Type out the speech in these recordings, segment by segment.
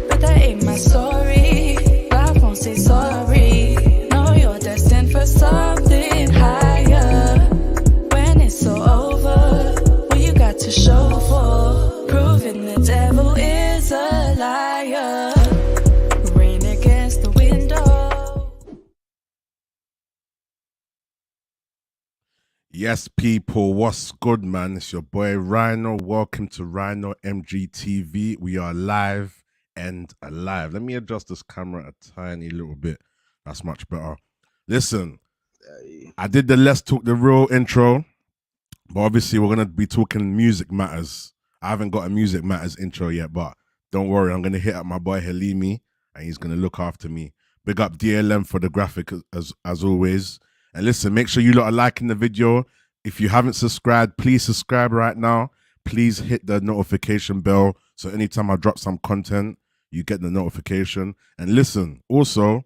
But that ain't my story. I won't say sorry. No, you're destined for something higher. When it's all over, what you got to show for? Proving the devil is a liar. Rain against the window. Yes, people, what's good, man? It's your boy Rhino. Welcome to Rhino MGTV. We are live and alive. Let me adjust this camera a tiny little bit. That's much better. Listen, I did the Let's Talk the Real intro, but obviously we're going to be talking music matters. I haven't got a music matters intro yet, but don't worry. I'm going to hit up my boy Halimi, and he's going to look after me. Big up DLM for the graphic as always. And listen, make sure you lot are liking the video. If you haven't subscribed, please subscribe right now. Please hit the notification bell so anytime I drop some content, you get the notification. And listen, also,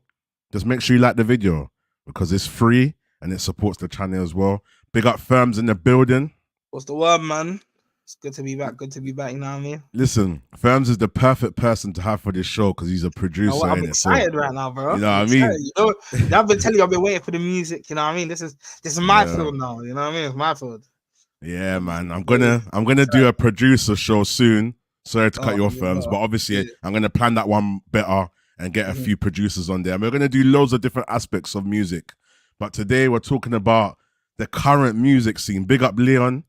just make sure you like the video because it's free and it supports the channel as well. Big up Firms in the building. What's the word, man? It's good to be back. Good to be back, you know what I mean? Listen, Firms is the perfect person to have for this show because he's a producer. You know I'm excited right now, bro. You know what I mean? You know, I've been telling you, I've been waiting for the music, you know what I mean? This is my field now, you know what I mean? It's my field. Yeah, man. I'm gonna do a producer show soon. Sorry to cut your Firms, but obviously I'm gonna plan that one better and get a few producers on there. And we're gonna do loads of different aspects of music. But today we're talking about the current music scene. Big up Leon.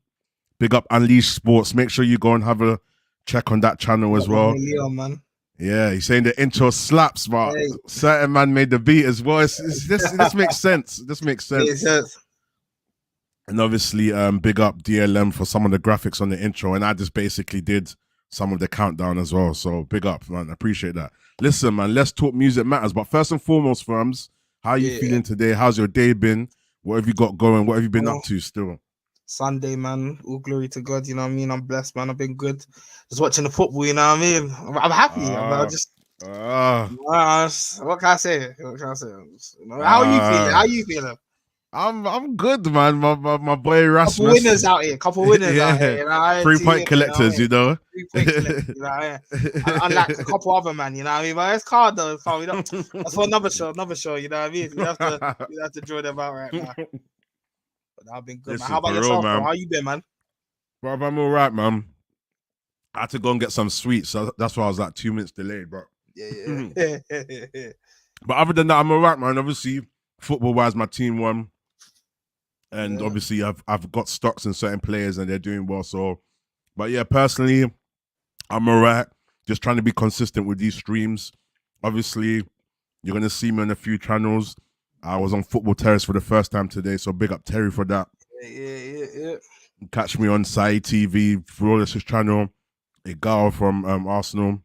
Big up Unleashed Sports. Make sure you go and have a check on that channel as well. Leon, man. Yeah, he's saying the intro slaps, but certain man made the beat as well. This makes sense. This makes sense. And obviously, big up DLM for some of the graphics on the intro. And I just basically did some of the countdown as well. So big up, man. I appreciate that. Listen, man, let's talk music matters. But first and foremost, Firms, how are you feeling today? How's your day been? What have you got going? What have you been up to still? Sunday, man. All glory to God, you know what I mean? I'm blessed, man. I've been good. Just watching the football, you know what I mean? I'm happy. What can I say? How are you feeling? How are you feeling? I'm good, man. My boy Rasmus. Couple winners out here. You know, 3-point collectors, you know. 3-point collectors, you know. Unlike a couple other man, you know what I mean? But it's hard though. That's for another show, you know what I mean? You have to draw them out right now. But I've been good, man. How about yourself, man? How you been, man? Bro, I'm all right, man. I had to go and get some sweets, so that's why I was like 2 minutes delayed, bro. Yeah. But other than that, I'm all right, man. Obviously, football-wise, my team won. And obviously, I've got stocks in certain players and they're doing well. So, but yeah, personally, I'm all right. Just trying to be consistent with these streams. Obviously, you're going to see me on a few channels. I was on Football Terrace for the first time today. So big up Terry for that. Yeah. Catch me on Sai TV, Flawless channel, a girl from Arsenal.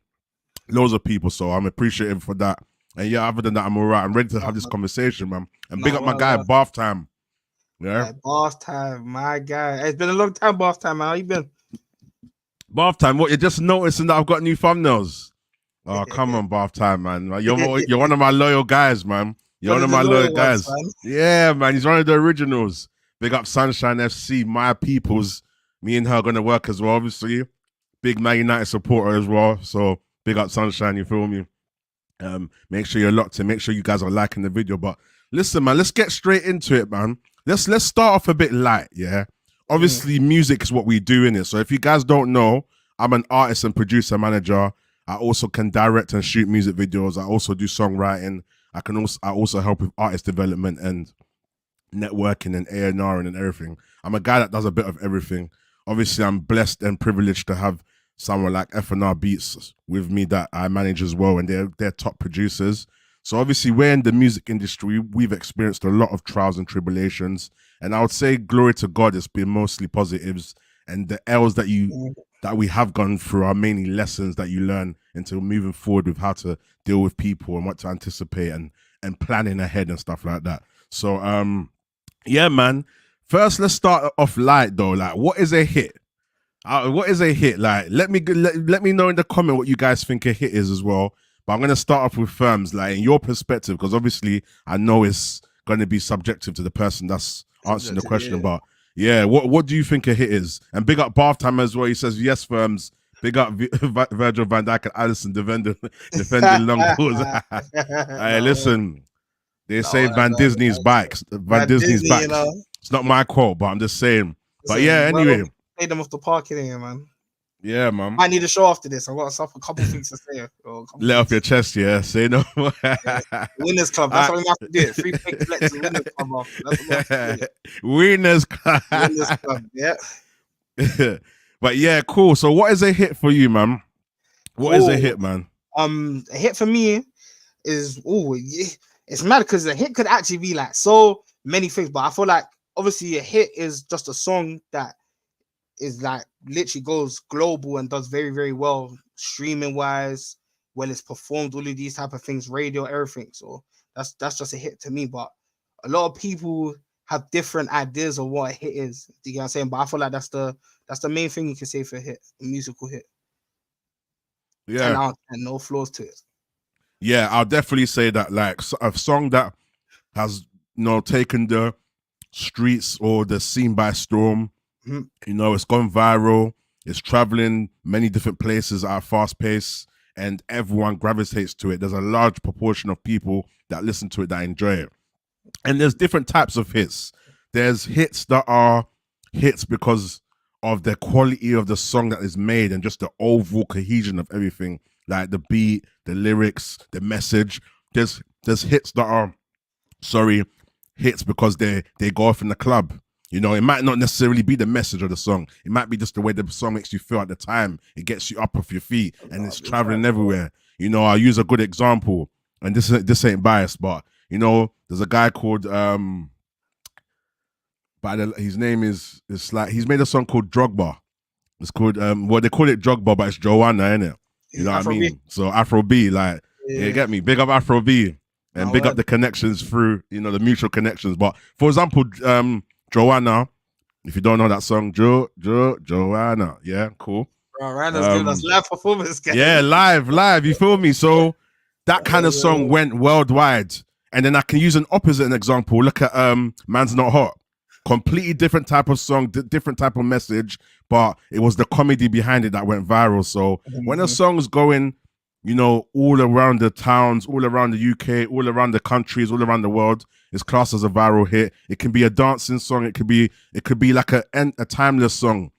Loads of people. So I'm appreciative for that. And yeah, other than that, I'm all right. I'm ready to have this conversation, man. And big up my guy, Bath Time. Yeah, Bath Time, my guy. It's been a long time, Bath Time, man. How you been? Bath Time, what? You're just noticing that I've got new thumbnails? Oh, come on, bath time, man. You're one of my loyal guys, man. You're one of my loyal guys. Yeah, man. He's one of the originals. Big up Sunshine FC, my peoples. Me and her are gonna work as well, obviously. Big Man United supporter as well. So big up Sunshine, you feel me? Make sure you're locked in. Make sure you guys are liking the video. But listen, man, let's get straight into it, man. Let's start off a bit light, yeah. Obviously, music is what we do in it. So if you guys don't know, I'm an artist and producer manager. I also can direct and shoot music videos. I also do songwriting. I also help with artist development and networking and A&R and everything. I'm a guy that does a bit of everything. Obviously, I'm blessed and privileged to have someone like F&R Beats with me that I manage as well, and they're top producers. So obviously, we're in the music industry. We've experienced a lot of trials and tribulations, and I would say, glory to God, it's been mostly positives. And the L's that we have gone through are mainly lessons that you learn into moving forward with how to deal with people and what to anticipate and planning ahead and stuff like that. So yeah, man. First, let's start off light though. Like, what is a hit? What is a hit? Like, let me know in the comment what you guys think a hit is as well. But I'm gonna start off with Firms, like in your perspective, because obviously I know it's gonna be subjective to the person that's answering the question. Yeah. But yeah, what do you think a hit is? And big up Bath Time as well. He says yes, Firms. Big up Virgil van Dijk and Allison defending long balls. Hey, listen, they say Van Disney's bikes. Van Disney's bikes. You know? It's not my quote, but I'm just saying. But yeah, anyway. Play them off the park in here, man. Yeah, man. I need a show after this. I've got a couple things to say. Let off your chest, yeah. Say no more. Winners Club. That's what we have to do. Free pick flex and Winners Club off. That's what we have to do. Winners Club. Winners Club, yeah. But yeah, cool. So what is a hit for you, man? What is a hit, man? A hit for me is it's mad because a hit could actually be like so many things, but I feel like obviously a hit is just a song that is like literally goes global and does very, very well streaming wise, when it's performed, all of these type of things, radio, everything. So that's just a hit to me. But a lot of people have different ideas of what a hit is. Do you get what I'm saying? But I feel like that's the main thing you can say for a hit, a musical hit. Yeah. And no flaws to it. Yeah, I'll definitely say that, like a song that has taken the streets or the scene by storm. It's gone viral. It's traveling many different places at a fast pace, and everyone gravitates to it. There's a large proportion of people that listen to it that enjoy it. And there's different types of hits. There's hits that are hits because of the quality of the song that is made and just the overall cohesion of everything, like the beat, the lyrics, the message. There's hits that are, hits because they go off in the club. It might not necessarily be the message of the song. It might be just the way the song makes you feel at the time. It gets you up off your feet and it's traveling everywhere. I'll use a good example, and this ain't biased, but there's a guy called his name is like, he's made a song called Drogba. It's called they call it Drogba, but it's Joanna, innit? You know what I mean? So Afro B, like, you get me? Big up Afro B and big up the connections through, the mutual connections. But for example, Joanna, if you don't know that song, Joanna, yeah, cool. All right, let's do this live performance. Yeah, live, you feel me? So that kind of song went worldwide. And then I can use an opposite example. Look at Man's Not Hot. Completely different type of song, different type of message, but it was the comedy behind it that went viral. So when a song's going, all around the towns, all around the UK, all around the countries, all around the world, it's classed as a viral hit. It can be a dancing song. It could be like a timeless song.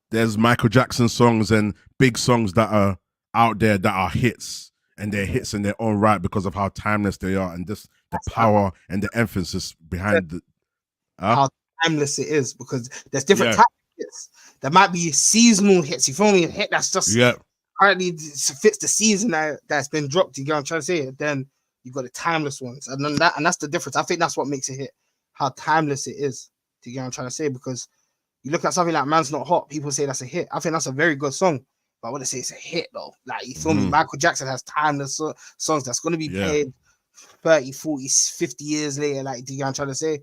There's Michael Jackson songs and big songs that are out there that are hits, and they're hits in their own right because of how timeless they are and just the power and the emphasis behind how timeless it is, because there's different types of hits. There might be seasonal hits. You feel me? A hit that's just currently fits the season that's been dropped. You get what I'm trying to say? Then you got the timeless ones, and that's the difference. I think that's what makes a hit, how timeless it is. Do you get what I'm trying to say? Because you look at something like Man's Not Hot, people say that's a hit. I think that's a very good song, but I wouldn't say it's a hit though. Like, you feel me? Michael Jackson has timeless songs that's going to be played 30, 40, 50 years later. Like, do you get what I'm trying to say?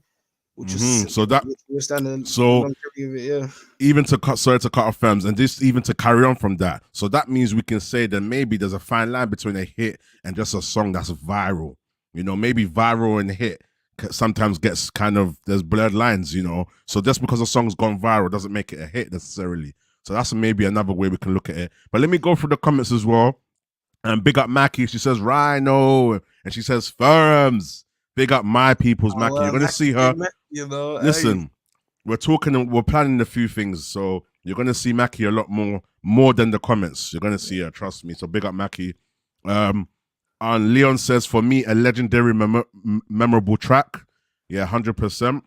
which is So that standard so longevity of it, yeah. even to cut off firms and this even to carry on from that. So that means we can say that maybe there's a fine line between a hit and just a song that's viral. You know, maybe viral and hit sometimes gets kind of, there's blurred lines, you know. So just because a song's gone viral doesn't make it a hit necessarily. So that's maybe another way we can look at it. But let me go through the comments as well. And big up Mackie. She says Rhino, and she says Firms. Big up my people's Mackie. You're gonna see her. You know, Listen, we're planning a few things, so you're gonna see Mackie a lot more than the comments. You're gonna see her, trust me. So big up Mackie. And Leon says, for me, a legendary, memorable track. Yeah, 100%.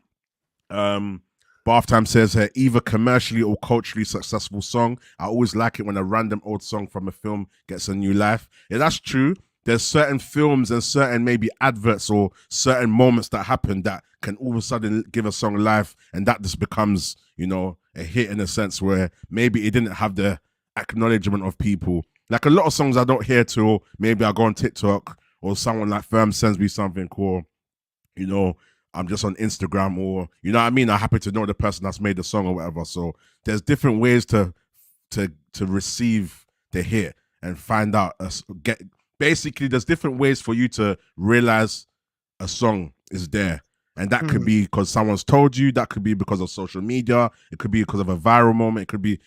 Bath Time says here, either commercially or culturally successful song. I always like it when a random old song from a film gets a new life. Yeah, that's true. There's certain films and certain maybe adverts or certain moments that happen that can all of a sudden give a song life, and that just becomes, you know, a hit in a sense where maybe it didn't have the acknowledgement of people. Like a lot of songs I don't hear till maybe I go on TikTok or someone like Firm sends me something cool, you know, I'm just on Instagram or, you know what I mean? I happen to know the person that's made the song or whatever. So there's different ways to receive the hit and find out, basically there's different ways for you to realize a song is there. And that could be because someone's told you, that could be because of social media, it could be because of a viral moment, it could be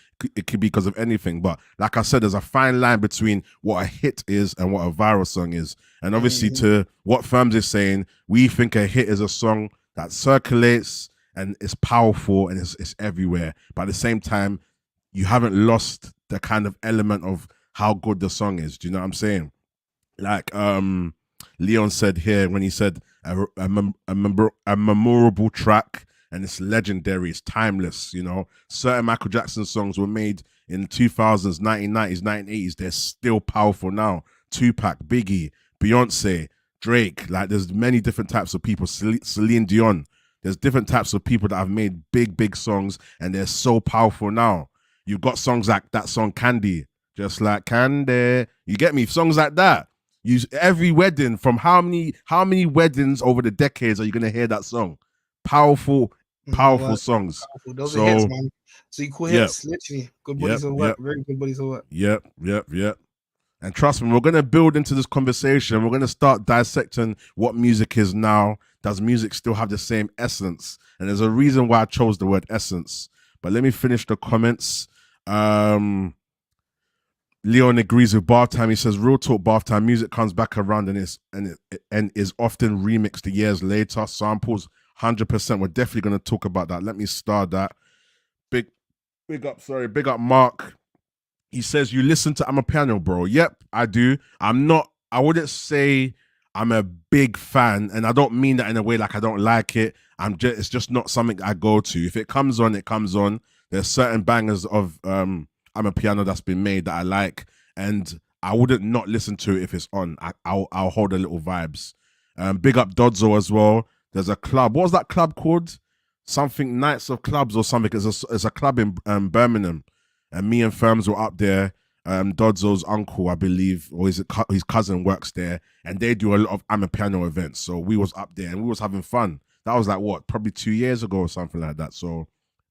because of anything. But like I said, there's a fine line between what a hit is and what a viral song is. And obviously to what Firms is saying, we think a hit is a song that circulates and is powerful and it's everywhere. But at the same time, you haven't lost the kind of element of how good the song is. Do you know what I'm saying? Like Leon said here when he said a memorable track and it's legendary, it's timeless, you know. Certain Michael Jackson songs were made in 2000s, 1990s, 1980s. They're still powerful now. Tupac, Biggie, Beyonce, Drake. Like there's many different types of people. Celine Dion. There's different types of people that have made big songs and they're so powerful now. You've got songs like that song Candy, just like Candy. You get me? Songs like that. Every wedding, from how many weddings over the decades are you gonna hear that song? Powerful songs. Powerful. Those are hits, man. So you call hits, literally good bodies of work, very good bodies of work. Yep. And trust me, we're gonna build into this conversation. We're gonna start dissecting what music is now. Does music still have the same essence? And there's a reason why I chose the word essence. But let me finish the comments. Leon agrees with Bath Time. He says, real talk, Bath Time music comes back around and is often remixed years later. Samples, 100%. We're definitely going to talk about that. Let me start that. Big up Mark. He says, you listen to Amapiano, bro. Yep, I do. I wouldn't say I'm a big fan, and I don't mean that in a way like I don't like it. It's just not something I go to. If it comes on, it comes on. There's certain bangers of Amapiano that's been made that I like, and I wouldn't not listen to it if it's on. I'll hold a little vibes. Big up Dodzo as well. There's a club. What was that club called? Something Nights of Clubs or something. It's a club in Birmingham, and me and Firms were up there. Dodzo's uncle, I believe, or his cousin works there, and they do a lot of Amapiano events. So we was up there and we was having fun. That was like probably 2 years ago or something like that. So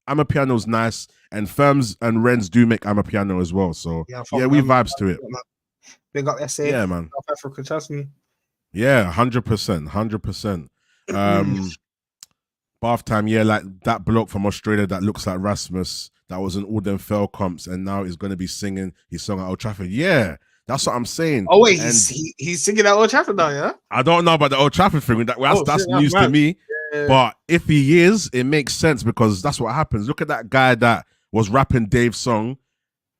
Amapiano's nice, and Firms and Renz do make Amapiano as well. So yeah, we vibes to it. Big up SA, yeah, man. South Africa, trust me. Yeah, 100%. Bath Time, yeah, like that bloke from Australia that looks like Rasmus, that was in all them fell comps, and now he's going to be singing his song at Old Trafford. Yeah, that's what I'm saying. Oh wait, he's singing at Old Trafford now, yeah? I don't know about the Old Trafford thing. That's news to me. Yeah. But if he is, it makes sense because that's what happens. Look at that guy that was rapping Dave's song,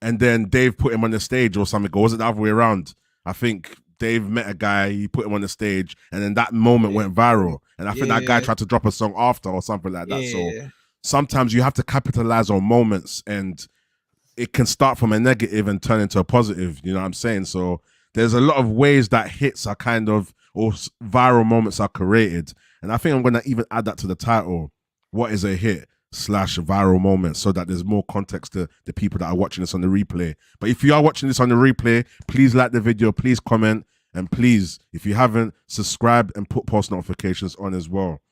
and then Dave put him on the stage or something. Or was it the other way around? I think Dave met a guy, he put him on the stage, and then that moment went viral. And I think that guy tried to drop a song after or something like that. So sometimes you have to capitalize on moments, and it can start from a negative and turn into a positive. You know what I'm saying? So there's a lot of ways that hits are kind of, or viral moments are created. And I think I'm going to even add that to the title. What is a hit / viral moment, so that there's more context to the people that are watching this on the replay. But if you are watching this on the replay, please like the video, please comment, and please, if you haven't, subscribe and put post notifications on as well.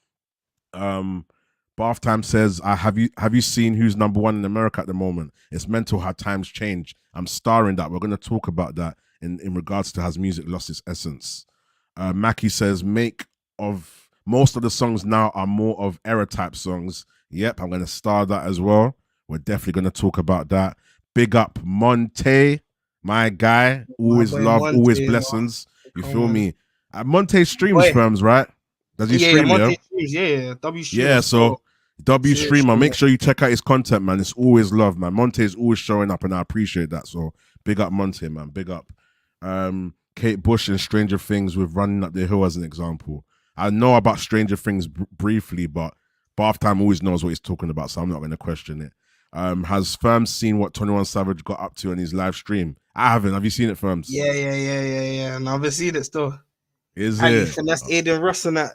Bath Time says, have you seen who's number one in America at the moment? It's mental how times change. I'm starring that. We're going to talk about that in regards to has music lost its essence. Mackie says, most of the songs now are more of era type songs. Yep, I'm going to star that as well. We're definitely going to talk about that. Big up Monte, my guy. Always love, Monte, always blessings. You feel me? Monte streams Boy. firms, right? Does he stream, Monte streams, W streams. Yeah, so W streamer, make sure you check out his content, man. It's always love, man. Monte is always showing up, and I appreciate that. So big up Monte, man. Big up. Kate Bush and Stranger Things with Running Up the Hill as an example. I know about Stranger Things briefly, but Bath Time always knows what he's talking about, so I'm not going to question it. Has Firms seen what 21 Savage got up to on his live stream? I haven't. Have you seen it, Firms? Yeah. And I've seen it still. Is and it? And that's Aiden Russ and that.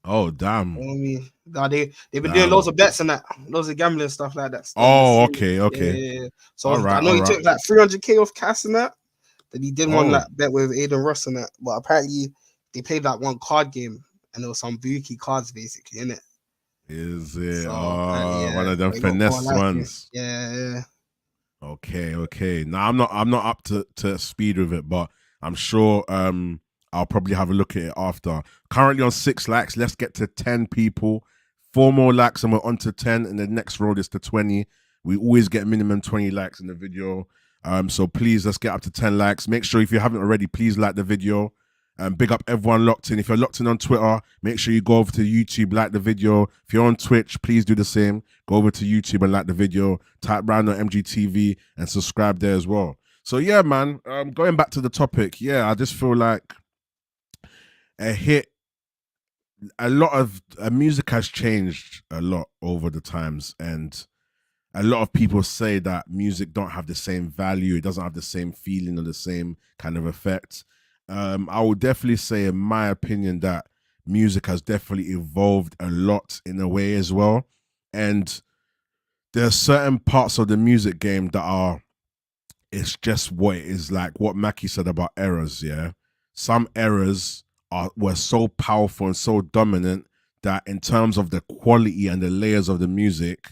Oh, damn. You know what I mean? They've been doing loads of bets and that, loads of gambling stuff like that. Oh, okay. Yeah. So I know he took like 300K off Cass and that. Then he did one like bet with Aiden Russ and that. But apparently they played that one card game and there was some bookie cards basically in it. Is it? So, one of them finesse ones. Yeah. Okay. Now I'm not up to speed with it, but I'm sure I'll probably have a look at it after. Currently on 6 likes. Let's get to 10 people. 4 more likes and we're on to 10, and the next road is to 20. We always get minimum 20 likes in the video. So please, let's get up to 10 likes. Make sure if you haven't already, please like the video. Big up everyone locked in. If you're locked in on Twitter, make sure you go over to YouTube, like the video. If you're on Twitch, please do the same. Go over to YouTube and like the video. Type Rhino MGTV and subscribe there as well. So yeah, man, going back to the topic, I just feel like a lot of music has changed a lot over the times, and a lot of people say that music don't have the same value, it doesn't have the same feeling or the same kind of effect. I would definitely say, in my opinion, that music has definitely evolved a lot in a way as well, and there's certain parts of the music game that it's just what it is, like what Mackie said about eras. Some eras were so powerful and so dominant that in terms of the quality and the layers of the music,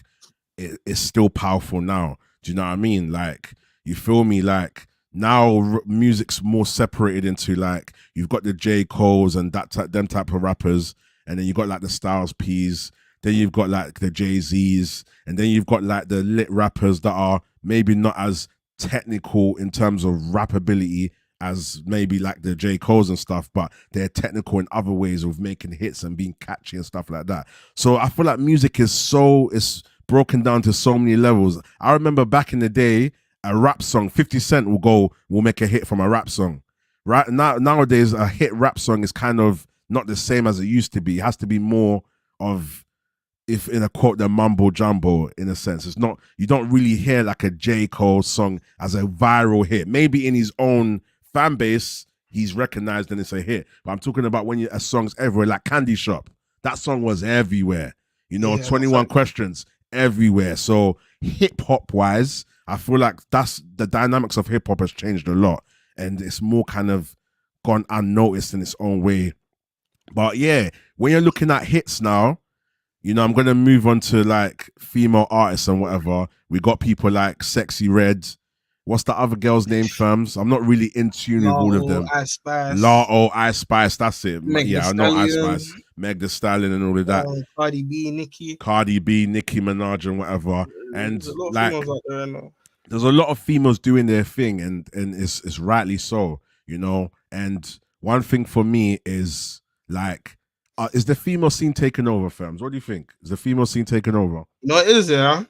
it's still powerful now. Do you know what I mean? Like, you feel me? Like, now music's more separated into, like, you've got the J. Coles and them type of rappers, and then you've got like the Styles P's, then you've got like the Jay-Z's, and then you've got like the lit rappers that are maybe not as technical in terms of rappability as maybe like the J. Coles and stuff, but they're technical in other ways of making hits and being catchy and stuff like that. So I feel like music is broken down to so many levels. I remember back in the day, a rap song, 50 Cent will make a hit from a rap song. Right nowadays, a hit rap song is kind of not the same as it used to be. It has to be more of, if in a quote, the mumbo jumbo, in a sense. It's not, you don't really hear like a J. Cole song as a viral hit. Maybe in his own fan base, he's recognized and it's a hit. But I'm talking about when a song's everywhere, like Candy Shop. That song was everywhere. 21 Questions, everywhere. So hip hop wise, I feel like that's the dynamics of hip hop has changed a lot, and it's more kind of gone unnoticed in its own way. But yeah, when you're looking at hits now, I'm gonna move on to like female artists and whatever. We got people like Sexy Red. What's the other girl's name, Firms? I'm not really in tune with all of them. Ice Spice. Ice Spice, that's it. I know Ice Spice. Meg Thee Stallion and all of that. Cardi B, Nicki Minaj and whatever. And there's a lot of like, females out there, no? There's a lot of females doing their thing, and it's rightly so, And one thing for me is like, is the female scene taking over, Firms? What do you think? Is the female scene taking over? No, it is, yeah.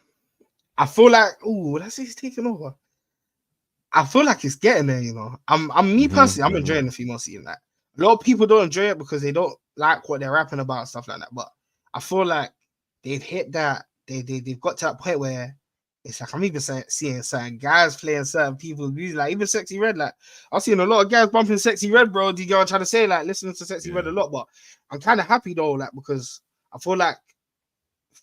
I feel like, let's say it's taking over. I feel like it's getting there, I'm me personally, I'm enjoying the female scene. Like, a lot of people don't enjoy it because they don't like what they're rapping about and stuff like that. But I feel like they've hit that, they've got to that point where it's like I'm even seeing certain guys playing certain people's music, like even Sexy Red. Like, I've seen a lot of guys bumping Sexy Red, bro. Do you get what I'm trying to say? Like, listening to Sexy Red a lot, but I'm kind of happy though, like, because I feel like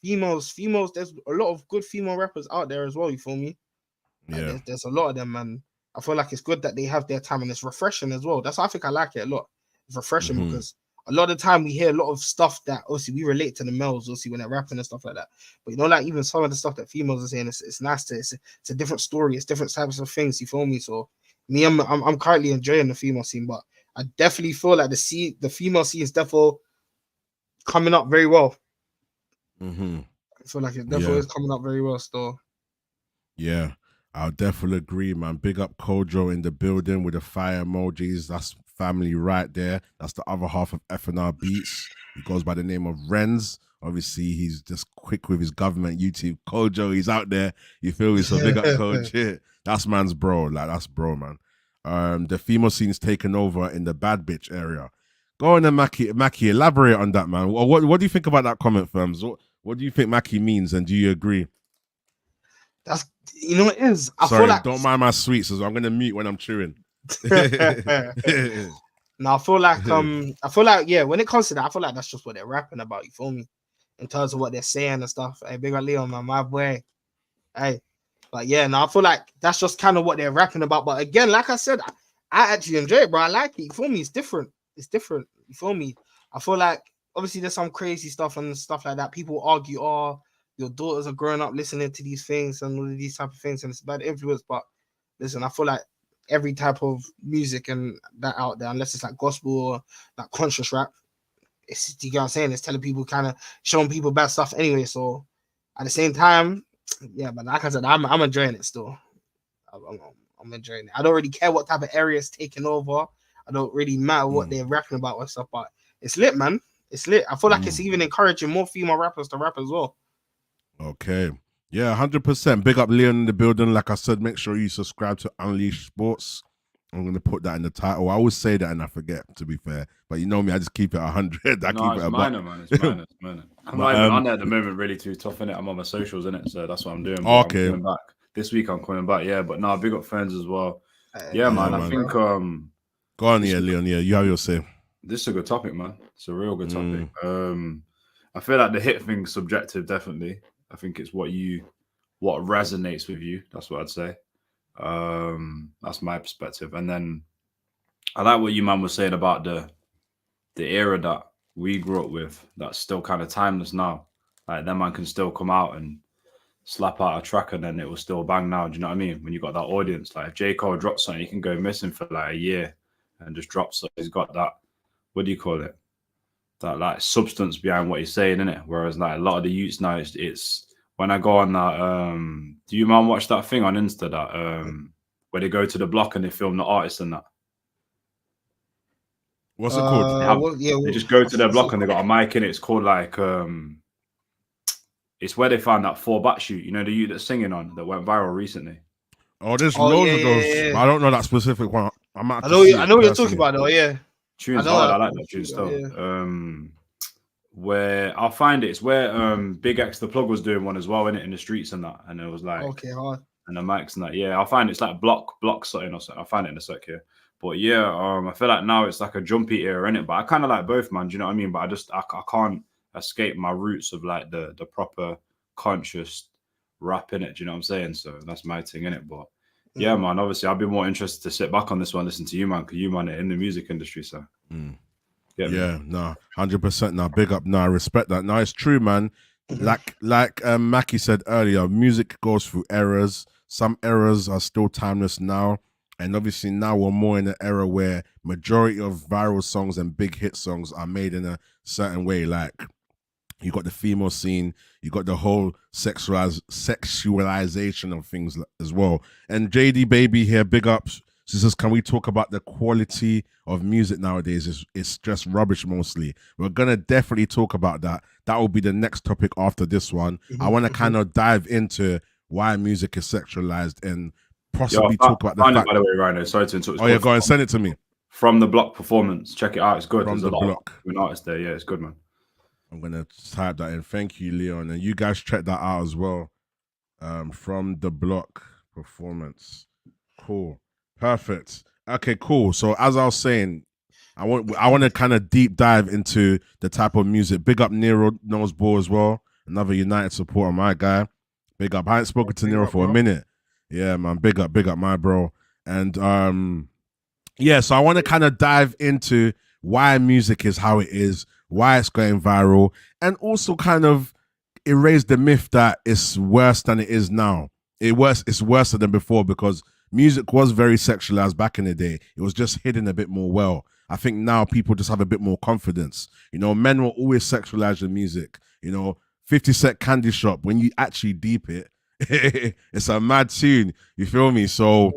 females, there's a lot of good female rappers out there as well. You feel me? Like, there's a lot of them, man. I feel like it's good that they have their time, and it's refreshing as well. That's why I think I like it a lot. It's refreshing because a lot of the time we hear a lot of stuff that obviously we relate to the males, obviously when they're rapping and stuff like that. But you know, like even some of the stuff that females are saying, it's nice to it's a different story, it's different types of things. You feel me? So me, I'm currently enjoying the female scene, but I definitely feel like the female scene is definitely coming up very well. Mm-hmm. I feel like it definitely is coming up very well still. Yeah, I'll definitely agree, man. Big up Kojo in the building with the fire emojis. That's family right there. That's the other half of FNR Beats. He goes by the name of Renz. Obviously, he's just quick with his government YouTube. Kojo, he's out there. You feel me? So big up Kojo. That's man's bro. Like, that's bro, man. The female scene's taken over in the bad bitch area. Go on then, Mackie, elaborate on that, man. What do you think about that comment, Firms? What do you think Mackie means, and do you agree? That's, you know, it is. Sorry, feel like, don't mind my sweets, so I'm gonna mute when I'm chewing. No, I feel like yeah, when it comes to that, I feel like that's just what they're rapping about. You feel me? In terms of what they're saying and stuff. Hey, big up Leon, man, my boy. Hey, but yeah, no, I feel like that's just kind of what they're rapping about. But again, like I said, I actually enjoy it, bro. I like it. You feel me? It's different. It's different. You feel me? I feel like obviously there's some crazy stuff and stuff like that. People argue, oh, your daughters are growing up listening to these things and all of these type of things, and it's bad influence. But listen, I feel like every type of music and that out there, unless it's like gospel or like conscious rap, it's, you know what I'm saying, it's telling people, kind of showing people bad stuff anyway. So at the same time, yeah, but like I said, I'm enjoying it still. I'm enjoying it. I don't really care what type of area is taking over. I don't really matter what they're rapping about and stuff, but it's lit, man. It's lit. I feel like it's even encouraging more female rappers to rap as well. Okay. Yeah, 100%. Big up Leon in the building. Like I said, make sure you subscribe to Unleashed Sports. I'm going to put that in the title. I always say that and I forget, to be fair. But you know me, I just keep it 100. Keep it minor, man. It's minor. I'm not even on there at the moment, really too tough, innit? I'm on my socials, innit? So that's what I'm doing. Okay. I'm coming back. This week I'm coming back, yeah. But no, big up friends as well. Yeah, man. I think... Go on, yeah, Leon. Yeah, you have your say. This is a good topic, man. It's a real good topic. I feel like the hit thing's subjective, definitely. I think it's what resonates with you. That's what I'd say. That's my perspective. And then I like what you, man, was saying about the era that we grew up with. That's still kind of timeless now. Like, that man can still come out and slap out a track and then it will still bang now. Do you know what I mean? When you got that audience, like if J. Cole drops something, he can go missing for like a year and just drops it. He's got that, what do you call it? That like substance behind what he's saying, innit? Whereas like a lot of the youths now, it's when I go on that, do you man watch that thing on Insta that where they go to the block and they film the artist and that? What's it called? They just go to their block and they got a mic in it. It's called like it's where they found that 4-bat shoot. You know, the youth that's singing on that went viral recently. Oh, there's loads of those. Yeah. I don't know that specific one. I know what you're talking about though. Yeah, tune's hard. I like that tune still. Yeah. Where I'll find it. It's where Big X the Plug was doing one as well, in it, in the streets and that, and it was like hard. And the mics and that. Yeah, I'll find it's like block something or something. I'll find it in a sec here. But yeah, I feel like now it's like a jumpy era, in it. But I kind of like both, man. Do you know what I mean? But I can't escape my roots of like the proper conscious rap in it. Do you know what I'm saying? So that's my thing, in it. But yeah, man. Obviously, I'd be more interested to sit back on this one, listen to you, man, because you, man, are in the music industry. So yeah, no, 100%. Now, big up. No, I respect that. No, it's true, man. Like Mackie said earlier, music goes through eras. Some eras are still timeless now. And obviously now we're more in an era where majority of viral songs and big hit songs are made in a certain way. Like, you got the female scene, you got the whole sexualization of things as well. And JD Baby here, big ups. She says, can we talk about the quality of music nowadays? It's just rubbish mostly. We're going to definitely talk about that. That will be the next topic after this one. I want to kind of dive into why music is sexualized and possibly talk about the fact. By the way, Rhino, sorry to interrupt. Oh yeah, go and send it to me. From the Block performance, check it out. It's good. From There's the a lot Block. of artists there. Yeah, it's good, man. I'm gonna type that in. Thank you, Leon, and you guys check that out as well. From the Block performance. Cool, perfect. Okay, cool. So as I was saying, I want to kind of deep dive into the type of music. Big up Nero Noseball as well. Another United supporter, my guy. Big up. I ain't spoken to Nero for a minute. Yeah, man. Big up, my bro. And yeah, so I want to kind of dive into why music is how it is, why it's going viral, and also kind of erase the myth that it's worse than it is now. It's worse than before because music was very sexualized back in the day. It was just hidden a bit more well. I think now people just have a bit more confidence. You know, men were always sexualized in music. You know, 50 Cent Candy Shop, when you actually deep it, it's a mad tune. You feel me? So,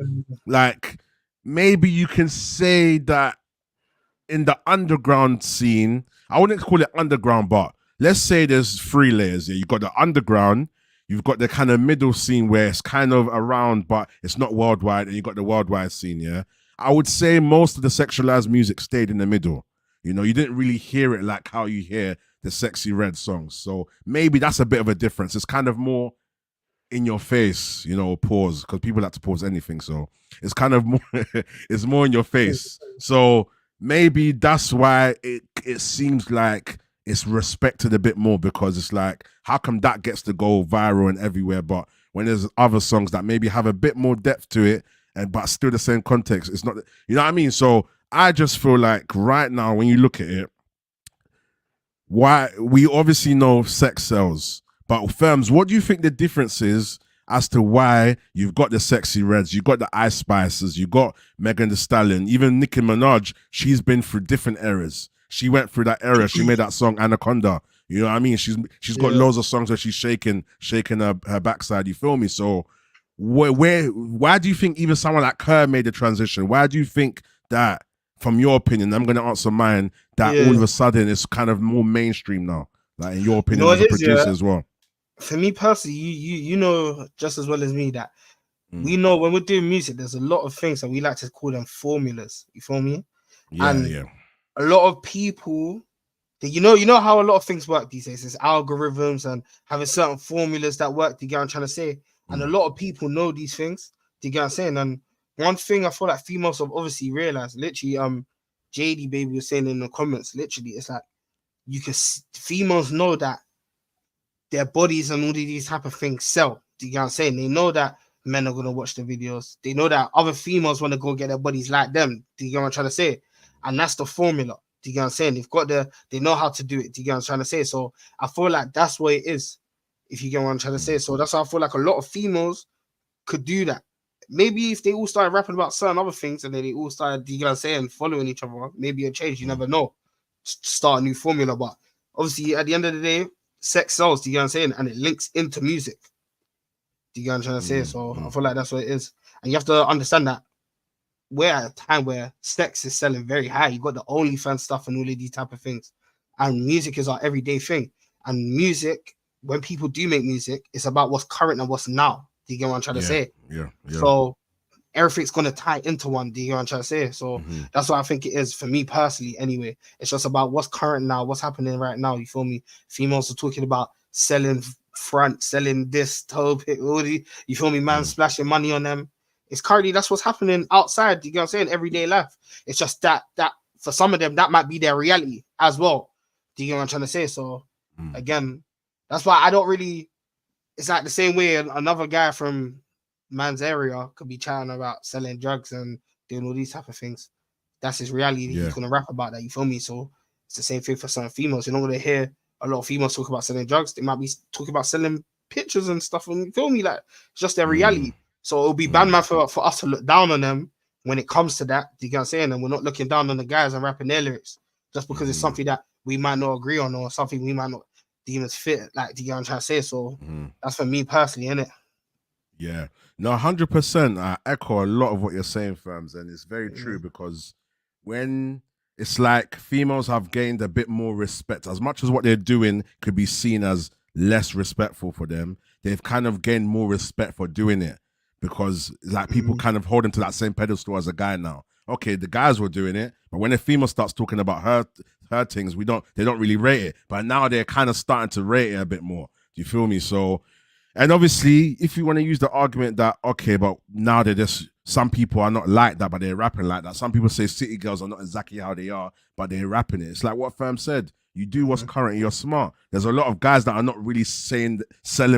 like, maybe you can say that in the underground scene, I wouldn't call it underground, but let's say there's 3 layers here. You've got the underground, you've got the kind of middle scene where it's kind of around, but it's not worldwide, and you've got the worldwide scene, yeah? I would say most of the sexualized music stayed in the middle. You know, you didn't really hear it like how you hear the Sexy Red songs. So maybe that's a bit of a difference. It's kind of more in your face, you know, pause, because people like to pause anything. So it's kind of more, it's more in your face. So maybe that's why it seems like it's respected a bit more, because it's like, how come that gets to go viral and everywhere, but when there's other songs that maybe have a bit more depth to it, and but still the same context, it's not, you know what I mean? So I just feel like right now, when you look at it, why we obviously know sex sells, but firms, what do you think the difference is as to why you've got the Sexy Reds, you got the Ice Spices, you got Megan Thee Stallion, even Nicki Minaj, she's been through different eras. She went through that era. She made that song Anaconda. You know what I mean? She's got loads of songs where she's shaking her backside. You feel me? So why do you think even someone like her made the transition? Why do you think that, from your opinion, I'm going to answer mine, that all of a sudden it's kind of more mainstream now? Like, in your opinion, as a producer as well. For me personally, you know just as well as me that we know when we're doing music, there's a lot of things that we like to call them formulas. You feel me? Yeah. A lot of people, you know how a lot of things work these days. There's algorithms and having certain formulas that work. Do you get what I'm trying to say? And a lot of people know these things. Do you get what I'm saying? And one thing I feel like females have obviously realized, literally, JD Baby was saying in the comments, literally, it's like females know that their bodies and all these type of things sell. Do you get what I'm saying? They know that men are gonna watch the videos. They know that other females want to go get their bodies like them. Do you get what I'm trying to say? And that's the formula. Do you get what I'm saying? They know how to do it. Do you get what I'm trying to say? So I feel like that's what it is. If you get what I'm trying to say. So that's why I feel like a lot of females could do that. Maybe if they all started rapping about certain other things and then they all started, do you get what I'm saying, following each other, maybe it'll change. You never know. Start a new formula. But obviously at the end of the day, sex sells, do you get what I'm saying? And it links into music. Do you get what I'm trying to say? So I feel like that's what it is. And you have to understand that we're at a time where sex is selling very high. You got the OnlyFans stuff and all of these type of things. And music is our everyday thing. And music, when people do make music, it's about what's current and what's now. Do you get what I'm trying to say? Yeah. So everything's going to tie into one. Do you get what I'm trying to say? So that's what I think it is for me personally anyway. It's just about what's current now, what's happening right now. You feel me? Females are talking about selling front, selling this, toe pick, all the, you feel me? Man splashing money on them. It's currently, that's what's happening outside. Do you get what I'm saying? Everyday life. It's just that for some of them, that might be their reality as well. Do you get what I'm trying to say? So again, that's why I don't really, it's like the same way another guy from man's area could be chatting about selling drugs and doing all these type of things. That's his reality. He's going to rap about that. You feel me? So it's the same thing for some females. You're not going to hear a lot of females talk about selling drugs. They might be talking about selling pictures and stuff. And you feel me? Like, it's just their reality. So it'll be bad man for us to look down on them when it comes to that. Do you get what I'm saying? And we're not looking down on the guys and rapping their lyrics just because it's something that we might not agree on or something we might not deem as fit. Like, do you get what I'm trying to say? So that's for me personally, innit? Yeah. No, 100%. I echo a lot of what you're saying, Firms, and it's very true because when it's like females have gained a bit more respect, as much as what they're doing could be seen as less respectful for them, they've kind of gained more respect for doing it because like people kind of hold them to that same pedestal as a guy now. Okay, the guys were doing it, but when a female starts talking about her things, they don't really rate it. But now they're kind of starting to rate it a bit more. Do you feel me? So, and obviously, if you want to use the argument that, okay, but now they're just, some people are not like that, but they're rapping like that. Some people say city girls are not exactly how they are, but they're rapping it. It's like what Firm said. You do what's current and you're smart. There's a lot of guys that are not really selling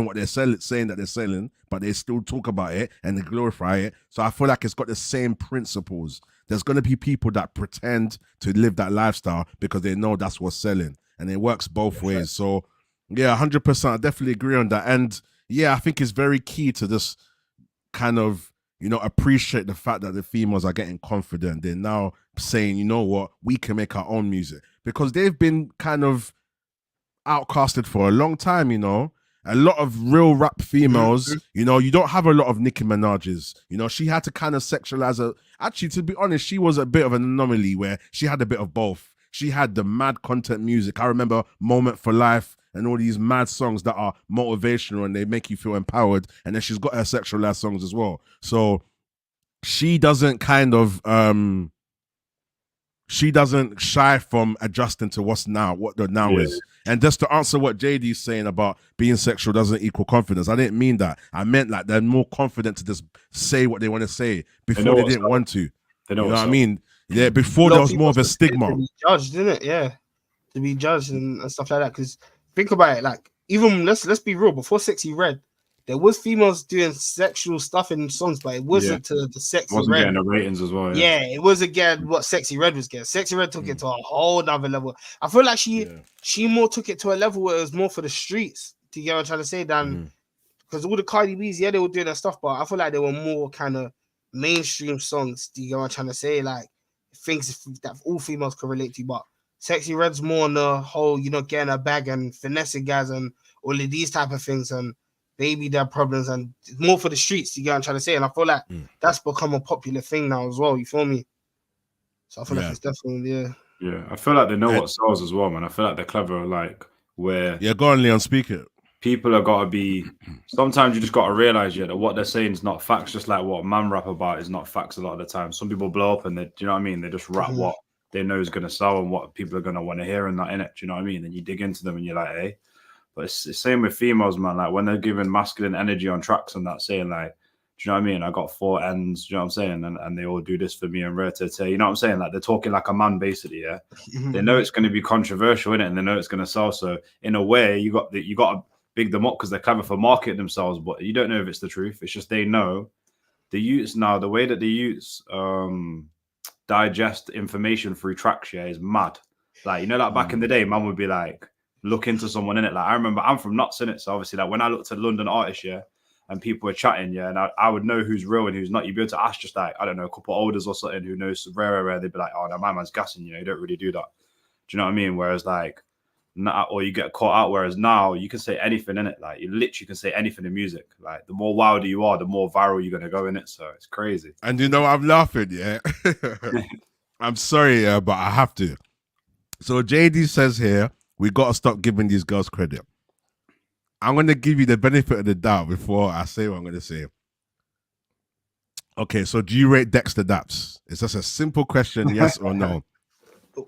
what they're saying that they're selling, but they still talk about it and they glorify it. So I feel like it's got the same principles. there's going to be people that pretend to live that lifestyle because they know that's what's selling, and it works both ways. So yeah, 100%, I definitely agree on that. And yeah, I think it's very key to this kind of, appreciate the fact that the females are getting confident. They're now saying, you know what, we can make our own music, because they've been kind of outcasted for a long time. A lot of real rap females, you don't have a lot of Nicki Minaj's. She had to kind of sexualize her. Actually, to be honest, she was a bit of an anomaly where she had a bit of both. She had the mad content music. I remember Moment for Life and all these mad songs that are motivational and they make you feel empowered. And then she's got her sexualized songs as well. So she doesn't she doesn't shy from adjusting to what the now is. And just to answer what JD's saying about being sexual doesn't equal confidence, I didn't mean that. I meant like they're more confident to just say what they want to say before they didn't want to. They know what I mean? Yeah, before there was more of a stigma. To be judged, didn't it? Yeah, to be judged and stuff like that. Because think about it, like even let's be real. Before Sexy Red, there was females doing sexual stuff in songs, but it wasn't to the Sexy wasn't Red. Getting the ratings as well. Yeah, it wasn't getting what Sexy Red was getting. Sexy Red took it to a whole nother level. I feel like she more took it to a level where it was more for the streets. Do you get what I'm trying to say? Than because all the Cardi B's, they were doing that stuff, but I feel like they were more kind of mainstream songs. Do you get what I'm trying to say? Like things that all females can relate to, but Sexy Red's more on the whole, getting a bag and finessing guys and all of these type of things and baby their problems, and it's more for the streets. You get what I'm trying to say? And I feel like that's become a popular thing now as well. You feel me? So I feel like it's definitely Yeah, I feel like they know what sells as well, man. I feel like they're clever, like where go on, Leon, speak it. People have got to be. Sometimes you just got to realize that what they're saying is not facts. Just like what man rap about is not facts a lot of the time. Some people blow up and they, do you know what I mean? They just rap what they know is going to sell and what people are going to want to hear and that in it. Do you know what I mean? Then you dig into them and you're like, hey. But it's the same with females, man. Like when they're giving masculine energy on tracks and that, saying like, do you know what I mean? I got 4 ends. Do you know what I'm saying? And they all do this for me and rare to you know what I'm saying? Like they're talking like a man, basically. Yeah, they know it's going to be controversial in it, and they know it's going to sell. So in a way, you got to big them up because they're clever for marketing themselves, but you don't know if it's the truth. It's just they know the youths now. The way that the youths digest information through tracks, is mad. Like like back in the day, man would be like, look into someone in it. Like I remember, I'm from Nuts in it, so obviously, like when I looked at London artists, and people were chatting, and I would know who's real and who's not. You'd be able to ask just like, I don't know, a couple of olders or something who knows rare. They'd be like, oh no, my man's gassing. You don't really do that. Do you know what I mean? Whereas like, or you get caught out. Whereas now you can say anything in it. Like you literally can say anything in music. Like the more wilder you are, the more viral you're gonna go in it. So it's crazy. And I'm laughing, I'm sorry, but I have to. So JD says here, we got to stop giving these girls credit. I'm going to give you the benefit of the doubt before I say what I'm going to say. Okay, so do you rate Dexter Daps? It's just a simple question, yes or no.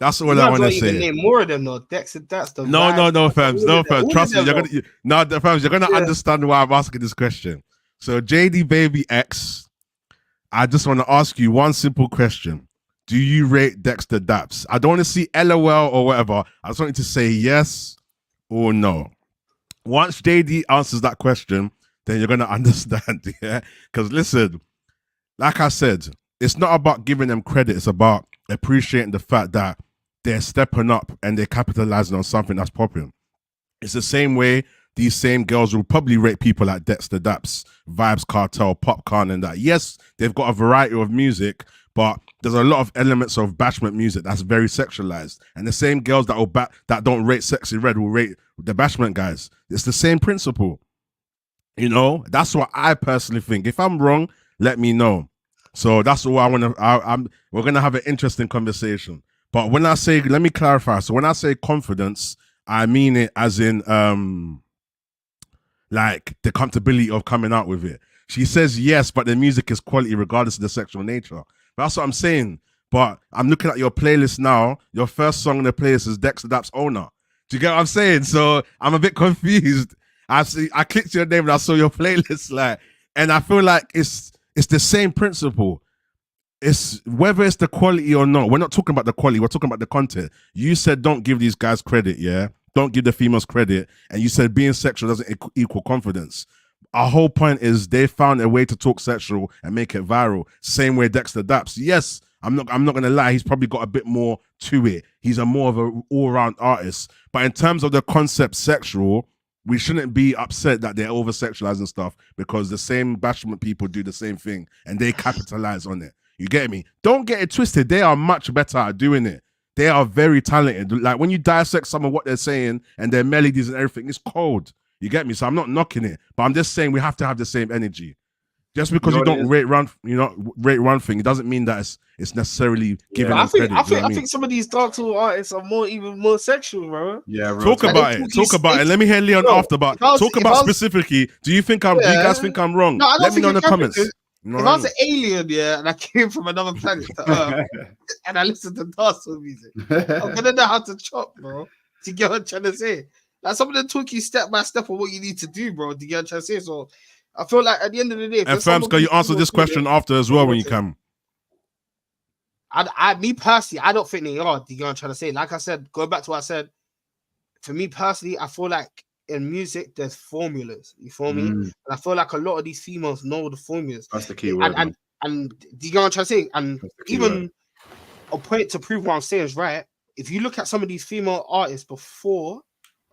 That's all I want to say. Name more of them, though. Dexter Daps. No, fams. Trust me. You're going to understand why I'm asking this question. So JD Baby X, I just want to ask you one simple question. Do you rate Dexter Daps? I don't want to see LOL or whatever. I just want you to say yes or no. Once JD answers that question, then you're going to understand, Because listen, like I said, it's not about giving them credit. It's about appreciating the fact that they're stepping up and they're capitalizing on something that's popping. It's the same way these same girls will probably rate people like Dexter Daps, Vibes Cartel, Popcorn, and that. Yes, they've got a variety of music, but there's a lot of elements of bashment music that's very sexualized. And the same girls that don't rate Sexy Red will rate the bashment guys. It's the same principle. That's what I personally think. If I'm wrong, let me know. So that's all I want to. We're going to have an interesting conversation. But when I say, let me clarify. So when I say confidence, I mean it as in like the comfortability of coming out with it. She says yes, but the music is quality regardless of the sexual nature. That's what I'm saying. But I'm looking at your playlist now. Your first song in the playlist is Dexter Daps Owner. Do you get what I'm saying? So I'm a bit confused. I clicked your name and I saw your playlist, and I feel like it's the same principle. It's whether it's the quality or not. We're not talking about the quality. We're talking about the content. You said don't give these guys credit, Don't give the females credit. And you said being sexual doesn't equal confidence. Our whole point is they found a way to talk sexual and make it viral. Same way Dexter Daps. Yes, I'm not gonna lie, he's probably got a bit more to it. He's a more of a all-round artist. But in terms of the concept sexual, we shouldn't be upset that they're over-sexualizing stuff because the same bashment people do the same thing and they capitalize on it. You get me? Don't get it twisted. They are much better at doing it. They are very talented. Like when you dissect some of what they're saying and their melodies and everything, it's cold. You get me? So I'm not knocking it, but I'm just saying we have to have the same energy. Just because you don't rate one thing, it doesn't mean that it's necessarily giving them credit. I think some of these dancehall artists are even more sexual, bro. Yeah, talk about it. Let me hear Leon after. But talk about specifically. Do you think do you guys think I'm wrong? No, let me know in the comments. If I was an alien, and I came from another planet to Earth, and I listened to dancehall music, I'm gonna know how to chop, bro. Do you get what I'm trying to say? Like some of them talk you step by step of what you need to do, bro. Do you get what I'm trying to say? So I feel like at the end of the day, and Firms, can you answer this question after as well when you can? Me personally, I don't think they are. Do you get what I'm trying to say? Like I said, going back to what I said, for me personally, I feel like in music there's formulas. You feel me? And I feel like a lot of these females know the formulas. That's the key word. And do you get what I'm trying to say? And even a point to prove what I'm saying is right. If you look at some of these female artists before,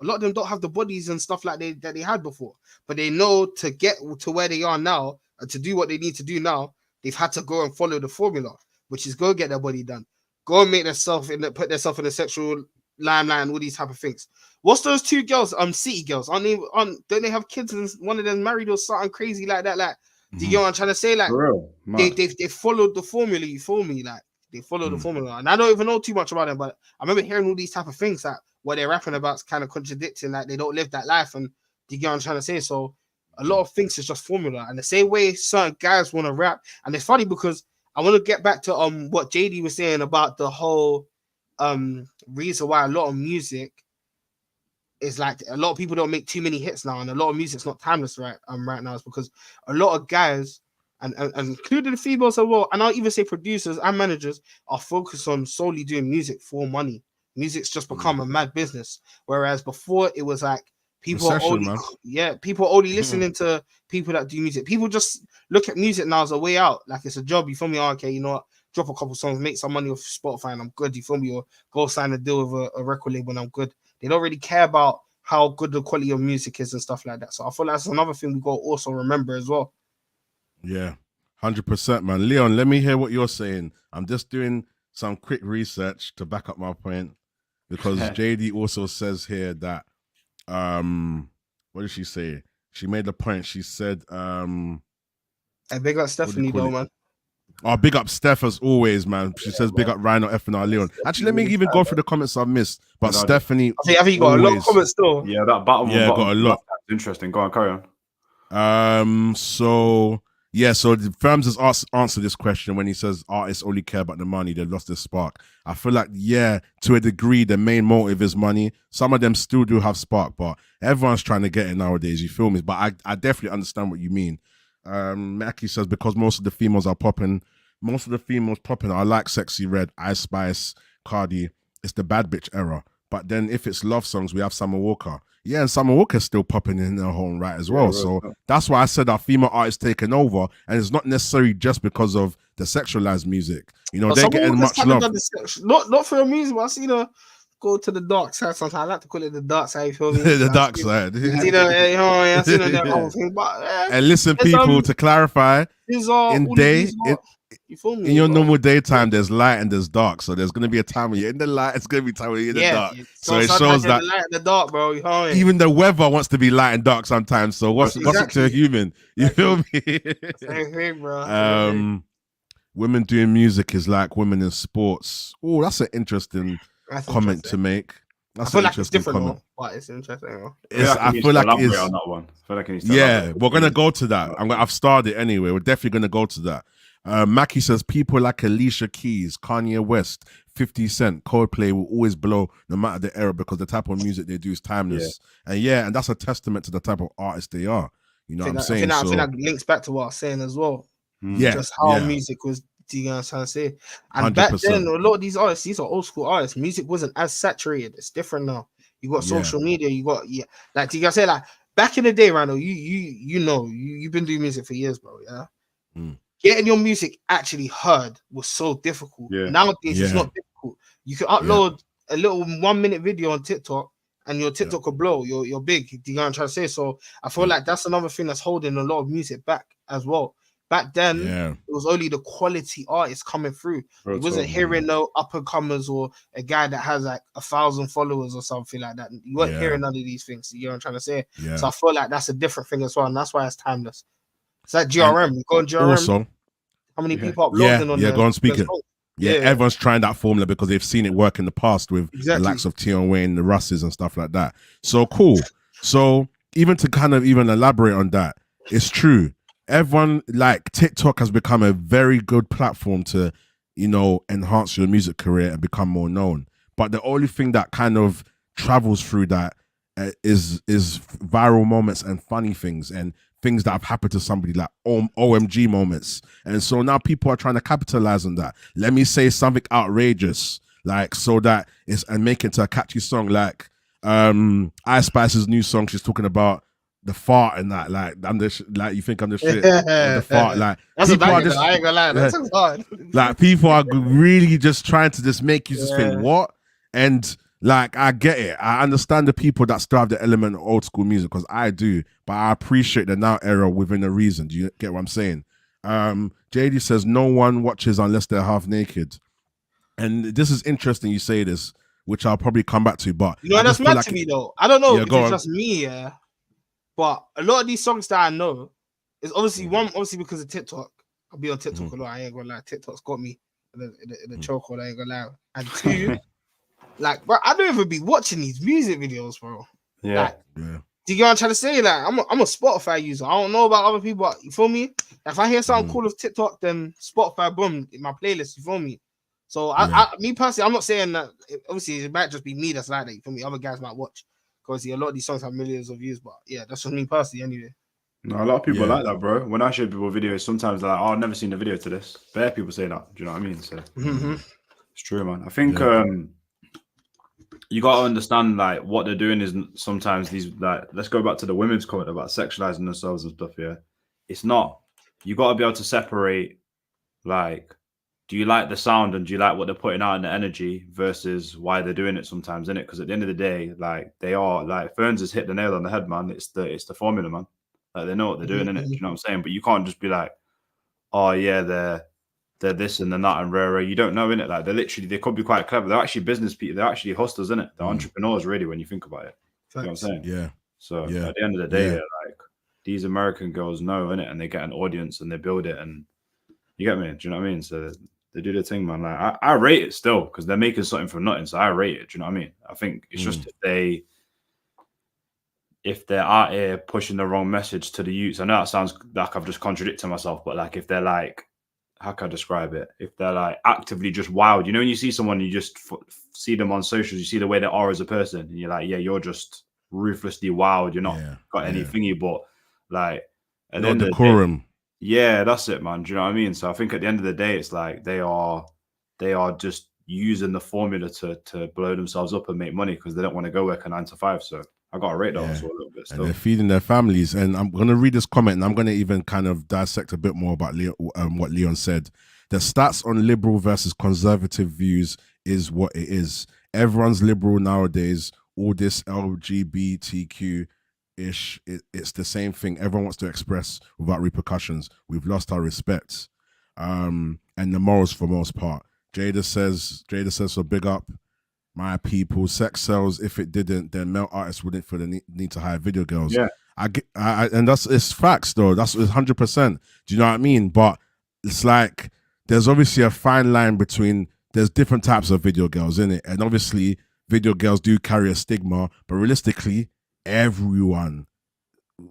a lot of them don't have the bodies and stuff like that they had before, but they know to get to where they are now and to do what they need to do now, they've had to go and follow the formula, which is go get their body done, go and make put themselves in a sexual limelight and all these type of things. What's those two girls? City girls. Don't they have kids and one of them married or something crazy like that? Like, do you know what I'm trying to say? Like, they followed the formula. You feel me? Like, they follow the formula, and I don't even know too much about them, but I remember hearing all these type of things that what they're rapping about is kind of contradicting, like they don't live that life, and do you get what I'm trying to say? So a lot of things is just formula, and the same way certain guys want to rap, and it's funny because I want to get back to what JD was saying about the whole reason why a lot of music is like a lot of people don't make too many hits now, and a lot of music's not timeless right now. It's because a lot of guys and including the females as well, and I'll even say producers and managers are focused on solely doing music for money. Music's just become a mad business, whereas before it was like people are only listening to people that do music. People just look at music now as a way out, like it's a job. You feel me? Oh, okay, you know what? Drop a couple songs, make some money off Spotify, and I'm good. You feel me? Or go sign a deal with a record label, and I'm good. They don't really care about how good the quality of music is and stuff like that. So I feel like that's another thing we got to also remember as well. Yeah, 100%, man. Leon, let me hear what you're saying. I'm just doing some quick research to back up my point because JD also says here that what did she say? She made the point. She said Hey, big up Stephanie though, man. Oh, big up Steph as always, man. She says big up Rhino, FNR, Leon. Actually, let me even go through the comments I've missed. But Stephanie, I think you got a lot of comments still. Yeah, that bottom one. Yeah, got a lot. Interesting. Go on, carry on. So the Firms has answered this question when he says artists only care about the money, they've lost their spark. I feel like, to a degree, the main motive is money. Some of them still do have spark, but everyone's trying to get it nowadays, you feel me? But I definitely understand what you mean. Mackie says, because most of the females popping are like Sexy Red, Ice Spice, Cardi. It's the bad bitch era. But then if it's love songs, we have Summer Walker. Yeah, and Summer Walker's still popping in her own right as well. Yeah, so that's why I said our female artists taking over, and it's not necessarily just because of the sexualized music. You know, they're getting much love. Not for the music, but I seen her go to the dark side sometimes. I like to call it the dark side, you feel me? The dark side. I seen her that whole thing. But, and listen, people, to clarify, you feel me, in your normal daytime, there's light and there's dark. So there's going to be a time when you're in the light. It's going to be a time when you're in the dark. So it shows that the light and the dark, bro. You know, even the weather wants to be light and dark sometimes. So what's it to a human? You feel me? Same thing, bro. Women doing music is like women in sports. Oh, that's an interesting comment to make. That's I feel like it's different, though, but it's interesting. I feel like it is. On that one. I feel like we're gonna go to that. I've started anyway. We're definitely gonna go to that. Mackie says people like Alicia Keys, Kanye West, 50 Cent, Coldplay will always blow no matter the era because the type of music they do is timeless. And that's a testament to the type of artists they are. You know what I'm saying? I think that links back to what I was saying as well. Yeah, just how music was. Do you know what I'm trying to say? And 100%. Back then, a lot of these artists, these are old school artists. Music wasn't as saturated. It's different now. You got social media. You got like you gotta say like back in the day, Randall. You've been doing music for years, bro. Yeah. getting your music actually heard was so difficult. Yeah. Nowadays, it's Yeah. not difficult. You can upload a little 1 minute video on TikTok, and your TikTok will blow. You're big. Do you know what I'm trying to say? So I feel like that's another thing that's holding a lot of music back as well. Back then, it was only the quality artists coming through. It wasn't hearing no up and comers or a guy that has like 1,000 followers or something like that. You weren't hearing none of these things. You know what I'm trying to say? Yeah. So I feel like that's a different thing as well, and that's why it's timeless. It's like GRM. You go on GRM. Also, how many people uploading on there? Go on, speak it. Yeah, everyone's trying that formula because they've seen it work in the past with the likes of Tion Wayne, the Russes and stuff like that. So cool. So even to kind of even elaborate on that, it's true. Everyone, like, TikTok has become a very good platform to, you know, enhance your music career and become more known. But the only thing that kind of travels through that is viral moments and funny things and things that have happened to somebody, like OMG moments. And so now people are trying to capitalize on that. Let me say something outrageous, like, so that it's, and make it to a catchy song. Like Ice Spice's new song, she's talking about the fart and that, like, like, you think I'm the shit. The fart, like, that's people are just, I ain't gonna lie, that's hard. Like, people are really just trying to just make you just think, what? And like, I get it. I understand the people that still have the element of old school music, because I do, but I appreciate the now era within a reason. Do you get what I'm saying? JD says no one watches unless they're half naked. And this is interesting you say this, which I'll probably come back to, but you know, that's mad to me though. I don't know if it's just me, but a lot of these songs that I know is obviously obviously because of TikTok. I'll be on TikTok a lot. I ain't gonna lie. TikTok's got me in the chokehold. I ain't gonna lie. And two, like, bro, I don't even be watching these music videos, bro. Yeah. Like, do you get what I'm trying to say? Like, I'm a Spotify user. I don't know about other people, but you feel me? If I hear something cool of TikTok, then Spotify, boom, in my playlist, you feel me? So I me personally, I'm not saying that, obviously it might just be me that's like that, you feel me? Other guys might watch, because a lot of these songs have millions of views, but yeah, that's just me personally anyway. No, a lot of people like that, bro. When I show people videos, sometimes they're like, oh, I've never seen a video to this. Bare people say that. Do you know what I mean? So it's true, man. I think you got to understand, like, what they're doing is sometimes these, like, let's go back to the women's comment about sexualizing themselves and stuff. Yeah, it's not. You got to be able to separate, like, do you like the sound and do you like what they're putting out in the energy versus why they're doing it sometimes, innit? Because at the end of the day, like, they are, like, Ferns has hit the nail on the head, man. It's the formula, man. Like, they know what they're doing, innit? Do you know what I'm saying? But you can't just be like, oh yeah, they're this and they're that and rare. You don't know, innit? Like, they could be quite clever. They're actually business people. They're actually hustlers, innit? They're entrepreneurs, really, when you think about it. You know what I'm saying? Yeah. So at the end of the day, like, these American girls know, innit? And they get an audience and they build it, and you get me? Do you know what I mean? So they do their thing, man. Like, I rate it still, because they're making something from nothing. So I rate it. Do you know what I mean? I think it's just if they're out here pushing the wrong message to the youths. I know that sounds like I've just contradicted myself, but like, if they're like, how can I describe it? If they're like actively just wild, you know, when you see someone, you just see them on socials, you see the way they are as a person, and you're like, yeah, you're just ruthlessly wild. You're not got any thingy, but like, and then decorum. Yeah, that's it, man. Do you know what I mean? So I think at the end of the day, it's like they are just using the formula to blow themselves up and make money, because they don't want to go work a 9 to 5. So I got to rate that also a little bit still. And they're feeding their families. And I'm going to read this comment, and I'm going to even kind of dissect a bit more about what Leon said. The stats on liberal versus conservative views is what it is. Everyone's liberal nowadays. All this LGBTQ ish, it's the same thing. Everyone wants to express without repercussions. We've lost our respect and the morals for most part. Jada says, so big up my people. Sex sells. If it didn't, then male artists wouldn't feel the need to hire video girls. Yeah, and it's facts though. That's 100%. Do you know what I mean? But it's like, there's obviously a fine line between, there's different types of video girls in it, and obviously video girls do carry a stigma, but realistically, everyone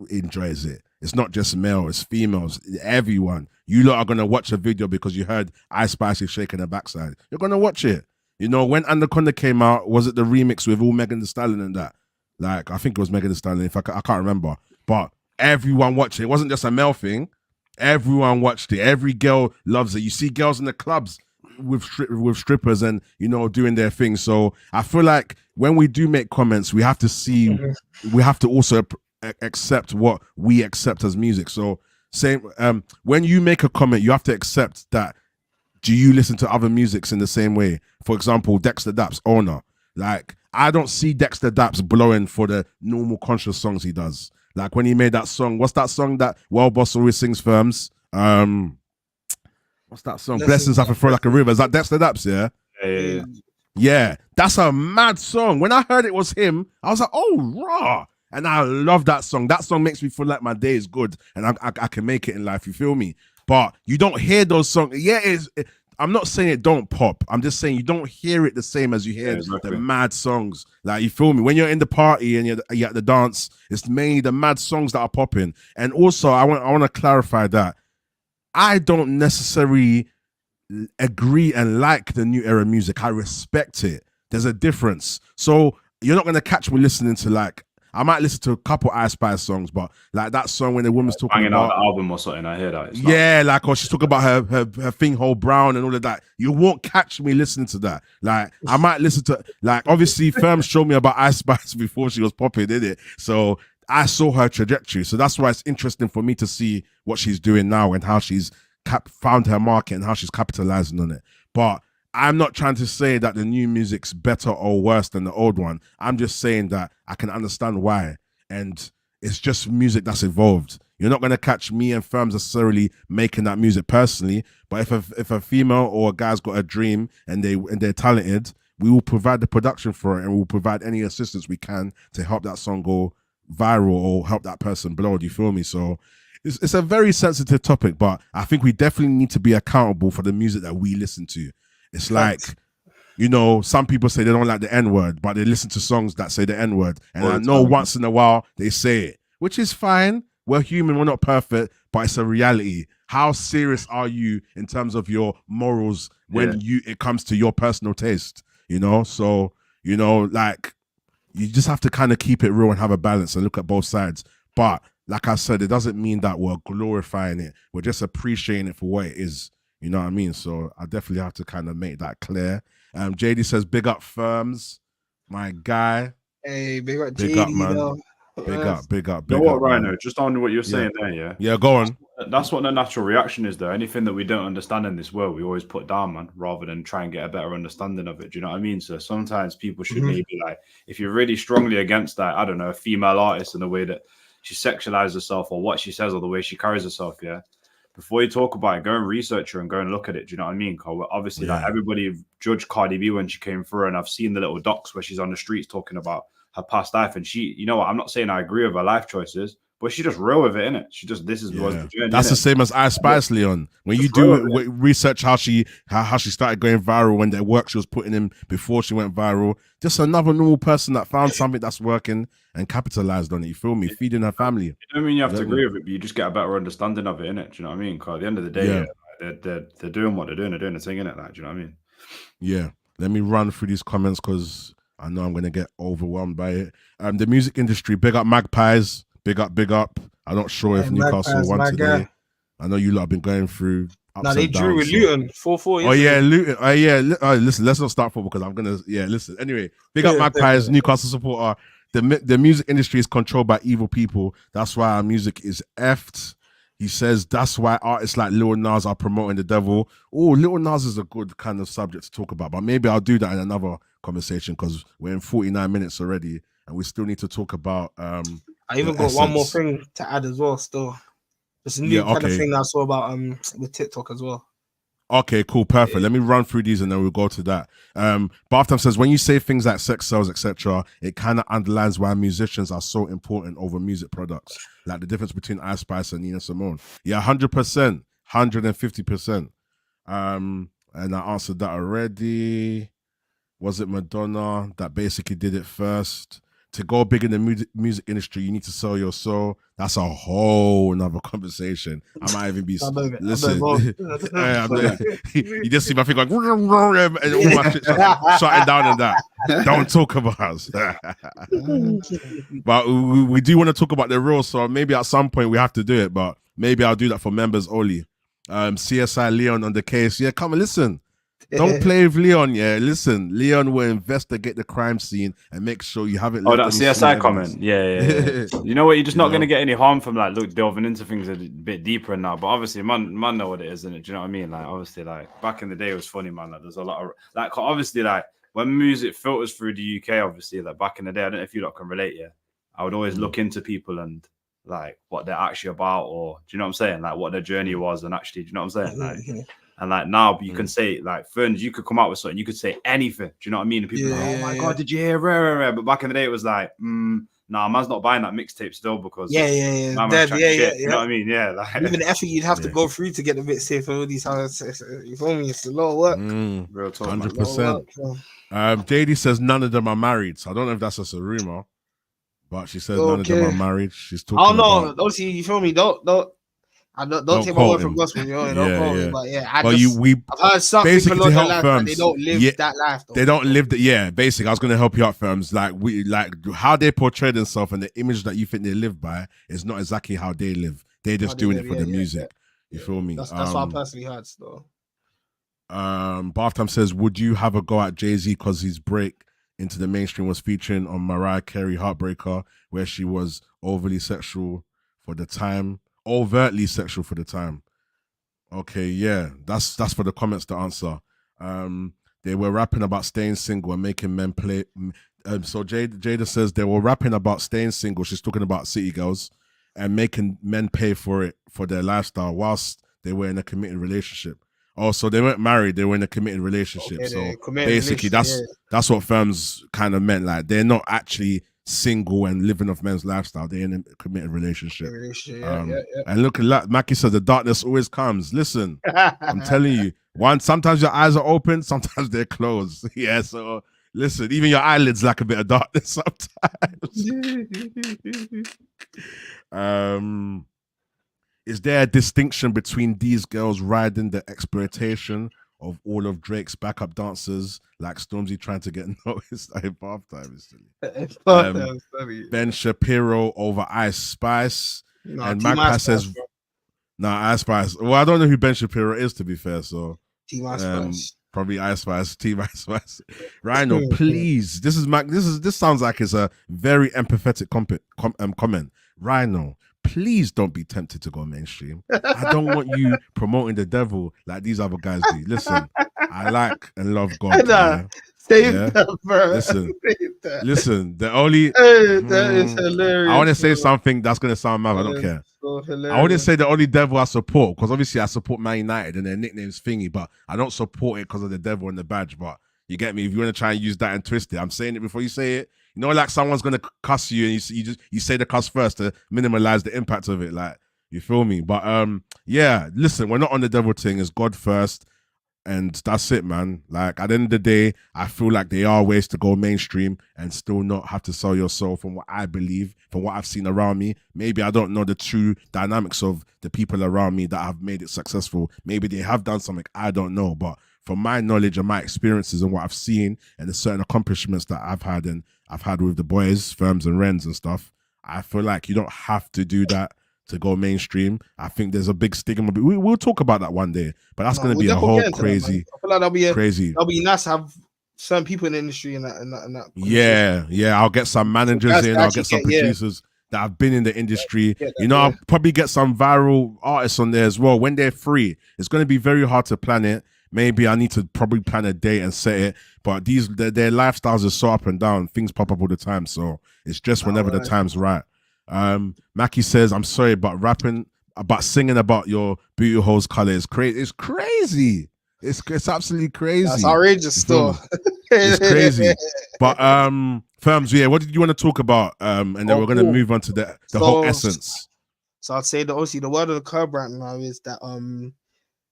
enjoys it. It's not just male, it's females, everyone. You lot are going to watch a video because you heard Ice Spice is shaking her backside. You're going to watch it. You know, when Anaconda came out, was it the remix with all Megan Thee Stallion and that? Like, I think it was Megan Thee Stallion, I can't remember. But everyone watched it. It wasn't just a male thing. Everyone watched it. Every girl loves it. You see girls in the clubs with strippers and, you know, doing their thing. So I feel like when we do make comments, we have to see, we have to also accept what we accept as music. So Same. When you make a comment, you have to accept that. Do you listen to other musics in the same way? For example, Dexter Daps, Owner. Like, I don't see Dexter Daps blowing for the normal conscious songs he does. Like when he made that song, what's that song that Well Boss always sings firms? What's that song? Blessings have to flow like a river. Is that Dexter Daps, yeah? Yeah. Yeah, that's a mad song. When I heard it was him, I was like, oh, raw. And I love that song. That song makes me feel like my day is good and I can make it in life, you feel me? But you don't hear those songs. Yeah, I'm not saying it don't pop. I'm just saying you don't hear it the same as you hear the mad songs. Like, you feel me? When you're in the party and you're at the dance, it's mainly the mad songs that are popping. And also, I want to clarify that I don't necessarily agree and like the new era music. I respect it. There's a difference. So you're not going to catch me listening to, like, I might listen to a couple Ice Spice songs, but like that song when the woman's talking about the album or something, I hear that. Yeah, like, or she's talking about her thing, whole brown and all of that. You won't catch me listening to that. Like, I might listen to, like, obviously Firm showed me about Ice Spice before she was popping, did it? So I saw her trajectory. So that's why it's interesting for me to see what she's doing now and how she's found her market and how she's capitalizing on it. But I'm not trying to say that the new music's better or worse than the old one. I'm just saying that I can understand why. And it's just music that's evolved. You're not going to catch me and Firms necessarily making that music personally. But if a female or a guy's got a dream and they're talented, we will provide the production for it and we'll provide any assistance we can to help that song go viral or help that person blow. Do you feel me? So it's a very sensitive topic, but I think we definitely need to be accountable for the music that we listen to. It's like, you know, some people say they don't like the N-word, but they listen to songs that say the N-word. And I know once in a while they say it, which is fine. We're human, we're not perfect, but it's a reality. How serious are you in terms of your morals when it comes to your personal taste? You know, so, you know, like, you just have to kind of keep it real and have a balance and look at both sides. But like I said, it doesn't mean that we're glorifying it. We're just appreciating it for what it is. You know what I mean? So I definitely have to kind of make that clear. JD says, big up Firms, my guy. Hey, big up big JD, up, man. though. Big up. You know what, Rhino? Just on what you're saying there, yeah? Yeah, go on. That's what the natural reaction is, though. Anything that we don't understand in this world, we always put down, man, rather than try and get a better understanding of it. Do you know what I mean? So sometimes people should maybe, like, if you're really strongly against that, I don't know, a female artist and the way that she sexualizes herself or what she says or the way she carries herself, yeah? Before you talk about it, go and research her and go and look at it. Do you know what I mean? Because obviously, like, everybody judged Cardi B when she came through, and I've seen the little docs where she's on the streets talking about her past life. And she, you know what? I'm not saying I agree with her life choices, but she just real with it, innit? She just, this is what's the journey. That's innit? the same as Ice Spice, Leon. When you do research how she started going viral, when the work she was putting in before she went viral, just another normal person that found something that's working and capitalized on it. You feel me? Feeding her family. You don't mean you have to agree with it, but you just get a better understanding of it, innit? Do you know what I mean? Because at the end of the day, they're doing what they're doing. They're doing the thing, innit? Like, do you know what I mean? Yeah. Let me run through these comments because I know I'm going to get overwhelmed by it. The music industry, big up Magpies. Big up. I'm not sure if Newcastle won today. I know you lot have been going through ups No, they and drew downs, with Luton 4-4. Oh yeah, Luton. Listen, let's not start football because I'm gonna. Yeah, listen. Anyway, big up Magpies, Newcastle supporter. The music industry is controlled by evil people. That's why our music is effed. He says that's why artists like Lil Nas are promoting the devil. Oh, Lil Nas is a good kind of subject to talk about, but maybe I'll do that in another conversation because we're in 49 minutes already and we still need to talk about. I even got one more thing to add as well. Still, it's a new kind of thing I saw about with TikTok as well. Okay, cool, perfect. Yeah. Let me run through these and then we'll go to that. Bartham says, when you say things like sex sells, etc., it kind of underlines why musicians are so important over music products. Like the difference between Ice Spice and Nina Simone. Yeah, 100%, 150%. And I answered that already. Was it Madonna that basically did it first? To go big in the music industry, you need to sell your soul. That's a whole another conversation. I might even be listen. You just see my finger going and all my shit shutting down and that. Don't talk about us. But we do want to talk about the rules, so maybe at some point we have to do it. But maybe I'll do that for members only. CSI Leon on the case. Yeah, come and listen. Don't play with Leon, yeah. Listen, Leon will investigate the crime scene and make sure you haven't Oh, left that any small CSI comment. evidence. Yeah. You know what? You're just You not know? going to get any harm from like delving into things a bit deeper now. But obviously, man know what it is, innit? Do you know what I mean? Like, obviously, like back in the day, it was funny, man. Like, there's a lot of like, obviously, like when music filters through the UK, obviously, like back in the day, I don't know if you lot can relate. Yeah, I would always look into people and like what they're actually about, or do you know what I'm saying? Like what their journey was, and actually, do you know what I'm saying? Like. And like now, you can say like Ferns, you could come out with something, you could say anything. Do you know what I mean? And people are like, oh my god, did you hear? Rare. But back in the day, it was like, nah, man's not buying that mixtape still because man was chatting shit. You know what I mean? Yeah, like even the effort you'd have to go through to get the mixtape for all these houses. You feel me? It's a lot of work. Real talk, 100%. JD says none of them are married, so I don't know if that's just a rumor, but she says none of them are married. She's talking. Oh no, don't see. You feel me? Don't take my word from gospel, don't quote me. But yeah, I've heard some people on their life, but they don't live that life. Though. They don't live that. Yeah, basically, I was going to help you out, firms. Like how they portray themselves and the image that you think they live by is not exactly how they live. They're just doing it for the music. You feel me? That's what I personally heard. Though. Bath Time says, would you have a go at Jay-Z because his break into the mainstream was featuring on Mariah Carey Heartbreaker, where she was overtly sexual for the time. Okay, yeah, that's for the comments to answer. They were rapping about staying single and making men play. So Jada says they were rapping about staying single. She's talking about City Girls and making men pay for it for their lifestyle whilst they were in a committed relationship. Oh, so they weren't married; they were in a committed relationship. Okay, so basically, that's what firms kind of meant. Like they're not actually single and living off men's lifestyle. They're in a committed relationship. And look at Mackie said the darkness always comes. Listen, I'm telling you, sometimes your eyes are open, sometimes they're closed. Yeah, so listen, even your eyelids lack a bit of darkness sometimes. Is there a distinction between these girls riding the exploitation of all of Drake's backup dancers, like Stormzy trying to get noticed at bath time? Ben Shapiro over Ice Spice, and Magpie says, Ice Spice. Well, I don't know who Ben Shapiro is, to be fair. So probably Ice Spice, Team Ice Spice. Rhino, please. This sounds like it's a very empathetic comment. Rhino, please don't be tempted to go mainstream. I don't want you promoting the devil like these other guys do. Listen, I like and love God. Save that, bro. Listen. The only that is hilarious. I want to say something that's gonna sound mad. I don't care. So I wouldn't say the only devil I support, because obviously I support Man United and their nickname's Thingy, but I don't support it because of the devil and the badge. But you get me? If you want to try and use that and twist it, I'm saying it before you say it. You know, like someone's gonna cuss you and you say the cuss first to minimize the impact of it. Like, you feel me? But yeah, listen, we're not on the devil thing. It's God first, and that's it, man. Like, at the end of the day, I feel like there are ways to go mainstream and still not have to sell your soul. From what I believe, from what I've seen around me, maybe I don't know the true dynamics of the people around me that have made it successful. Maybe they have done something, I don't know, but from my knowledge and my experiences and what I've seen and the certain accomplishments that I've had and I've had with the boys, firms and Wrens and stuff, I feel like you don't have to do that to go mainstream. I think there's a big stigma. We'll talk about that one day, but that's going to be a whole crazy. I feel like that'll be nice to have certain people in the industry and that. Yeah. I'll get some managers in. I'll get some producers that have been in the industry. I'll probably get some viral artists on there as well when they're free. It's going to be very hard to plan it. Maybe I need to probably plan a date and set it, but their lifestyles are so up and down. Things pop up all the time, so it's just whenever the time's right. Mackie says, I'm sorry, but singing about your booty hole's color is crazy. It's crazy. It's absolutely crazy. That's outrageous still. It's crazy. But firms, what did you want to talk about? And then we're gonna move on to the whole essence. So I'd say that obviously the word of the curb right now is that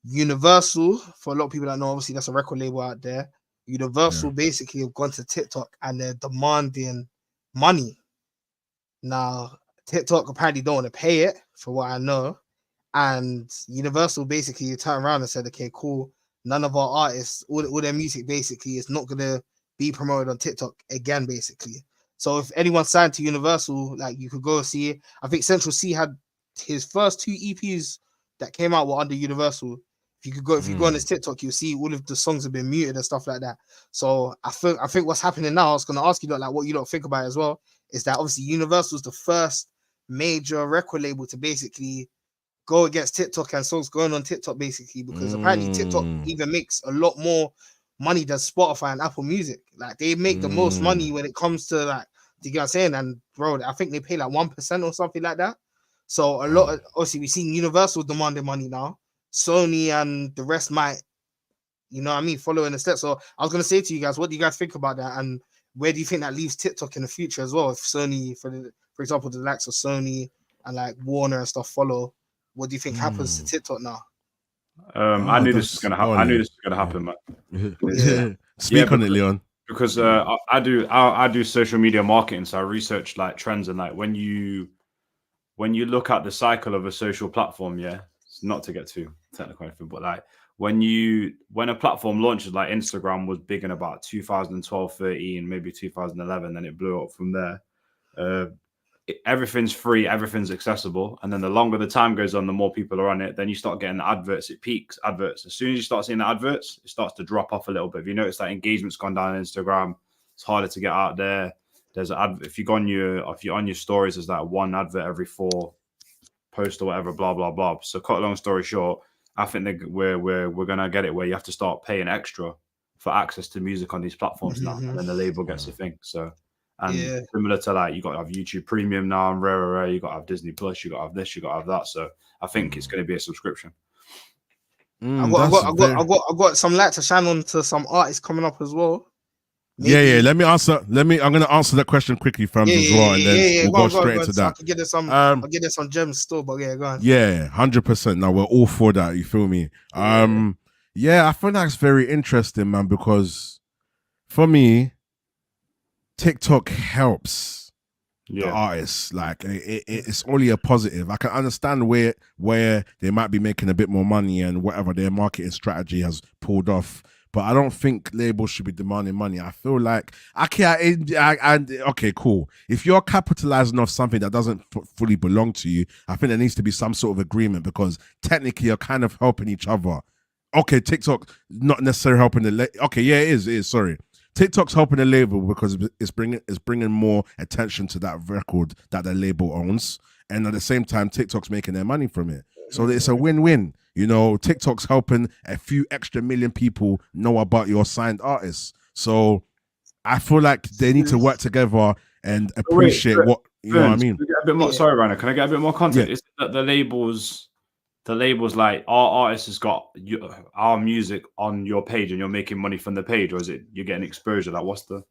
Universal, for a lot of people that know, obviously that's a record label out there. Universal basically have gone to TikTok and they're demanding money. Now, TikTok apparently don't want to pay it, for what I know. And Universal basically turned around and said, okay, cool. None of our artists, all their music basically is not going to be promoted on TikTok again, basically. So if anyone signed to Universal, like you could go see it. I think Central C had his first 2 EPs that came out were under Universal. If if you go on his TikTok, you'll see all of the songs have been muted and stuff like that. So I think what's happening now, I was gonna ask you like what you don't think about it as well, is that obviously Universal's the first major record label to basically go against TikTok and songs going on TikTok basically, because apparently TikTok even makes a lot more money than Spotify and Apple Music. Like they make the most money when it comes to like, do you get what I'm saying? And bro, I think they pay like 1% or something like that. So a lot of, obviously we've seen Universal demanding money now. Sony and the rest might, you know what I mean, follow in the steps. So I was gonna say to you guys, what do you guys think about that? And where do you think that leaves TikTok in the future as well? If Sony, for example, the likes of Sony and like Warner and stuff follow, what do you think happens to TikTok now? I knew this was gonna happen. I knew this was gonna happen, man. Speak on it, Leon. Because I do social media marketing, so I research like trends and like when you look at the cycle of a social platform, not to get too technical, but like when a platform launches, like Instagram was big in about 2012, 13, maybe 2011, then it blew up from there. Everything's free, everything's accessible, and then the longer the time goes on, the more people are on it. Then you start getting the adverts. It peaks adverts. As soon as you start seeing the adverts, it starts to drop off a little bit. If you notice that engagement's gone down on Instagram, it's harder to get out there. There's an if you're on your stories, there's like one advert every 4 posts or whatever, blah blah blah. So cut a long story short, I think we're gonna get it where you have to start paying extra for access to music on these platforms now, and then the label gets a thing. So. And similar to like, you got to have YouTube Premium now and rare, you got to have Disney Plus, you got to have this, you got to have that. So I think it's going to be a subscription. I got some light to shine on to some artists coming up as well. Maybe. Yeah. I'm going to answer that question quickly from as well, and then we'll go straight into that. I'll get there some gems still, but go on. Yeah, 100%. Now we're all for that. You feel me? I feel that's very interesting, man, because for me, TikTok helps the artists. Like it's only a positive. I can understand where they might be making a bit more money and whatever their marketing strategy has pulled off, but I don't think labels should be demanding money. I feel like okay, cool. If you're capitalizing off something that doesn't fully belong to you, I think there needs to be some sort of agreement, because technically you're kind of helping each other. Okay, TikTok not necessarily helping the it is. Sorry. TikTok's helping the label because it's bringing more attention to that record that the label owns, and at the same time, TikTok's making their money from it. So it's a win-win. You know, TikTok's helping a few extra million people know about your signed artists. So I feel like they need to work together and appreciate what you know. What I mean, a bit more. Sorry, Rana, can I get a bit more context? Is it that the labels like our artist has got our music on your page and you're making money from the page, or is it you're getting exposure? Like, what's the?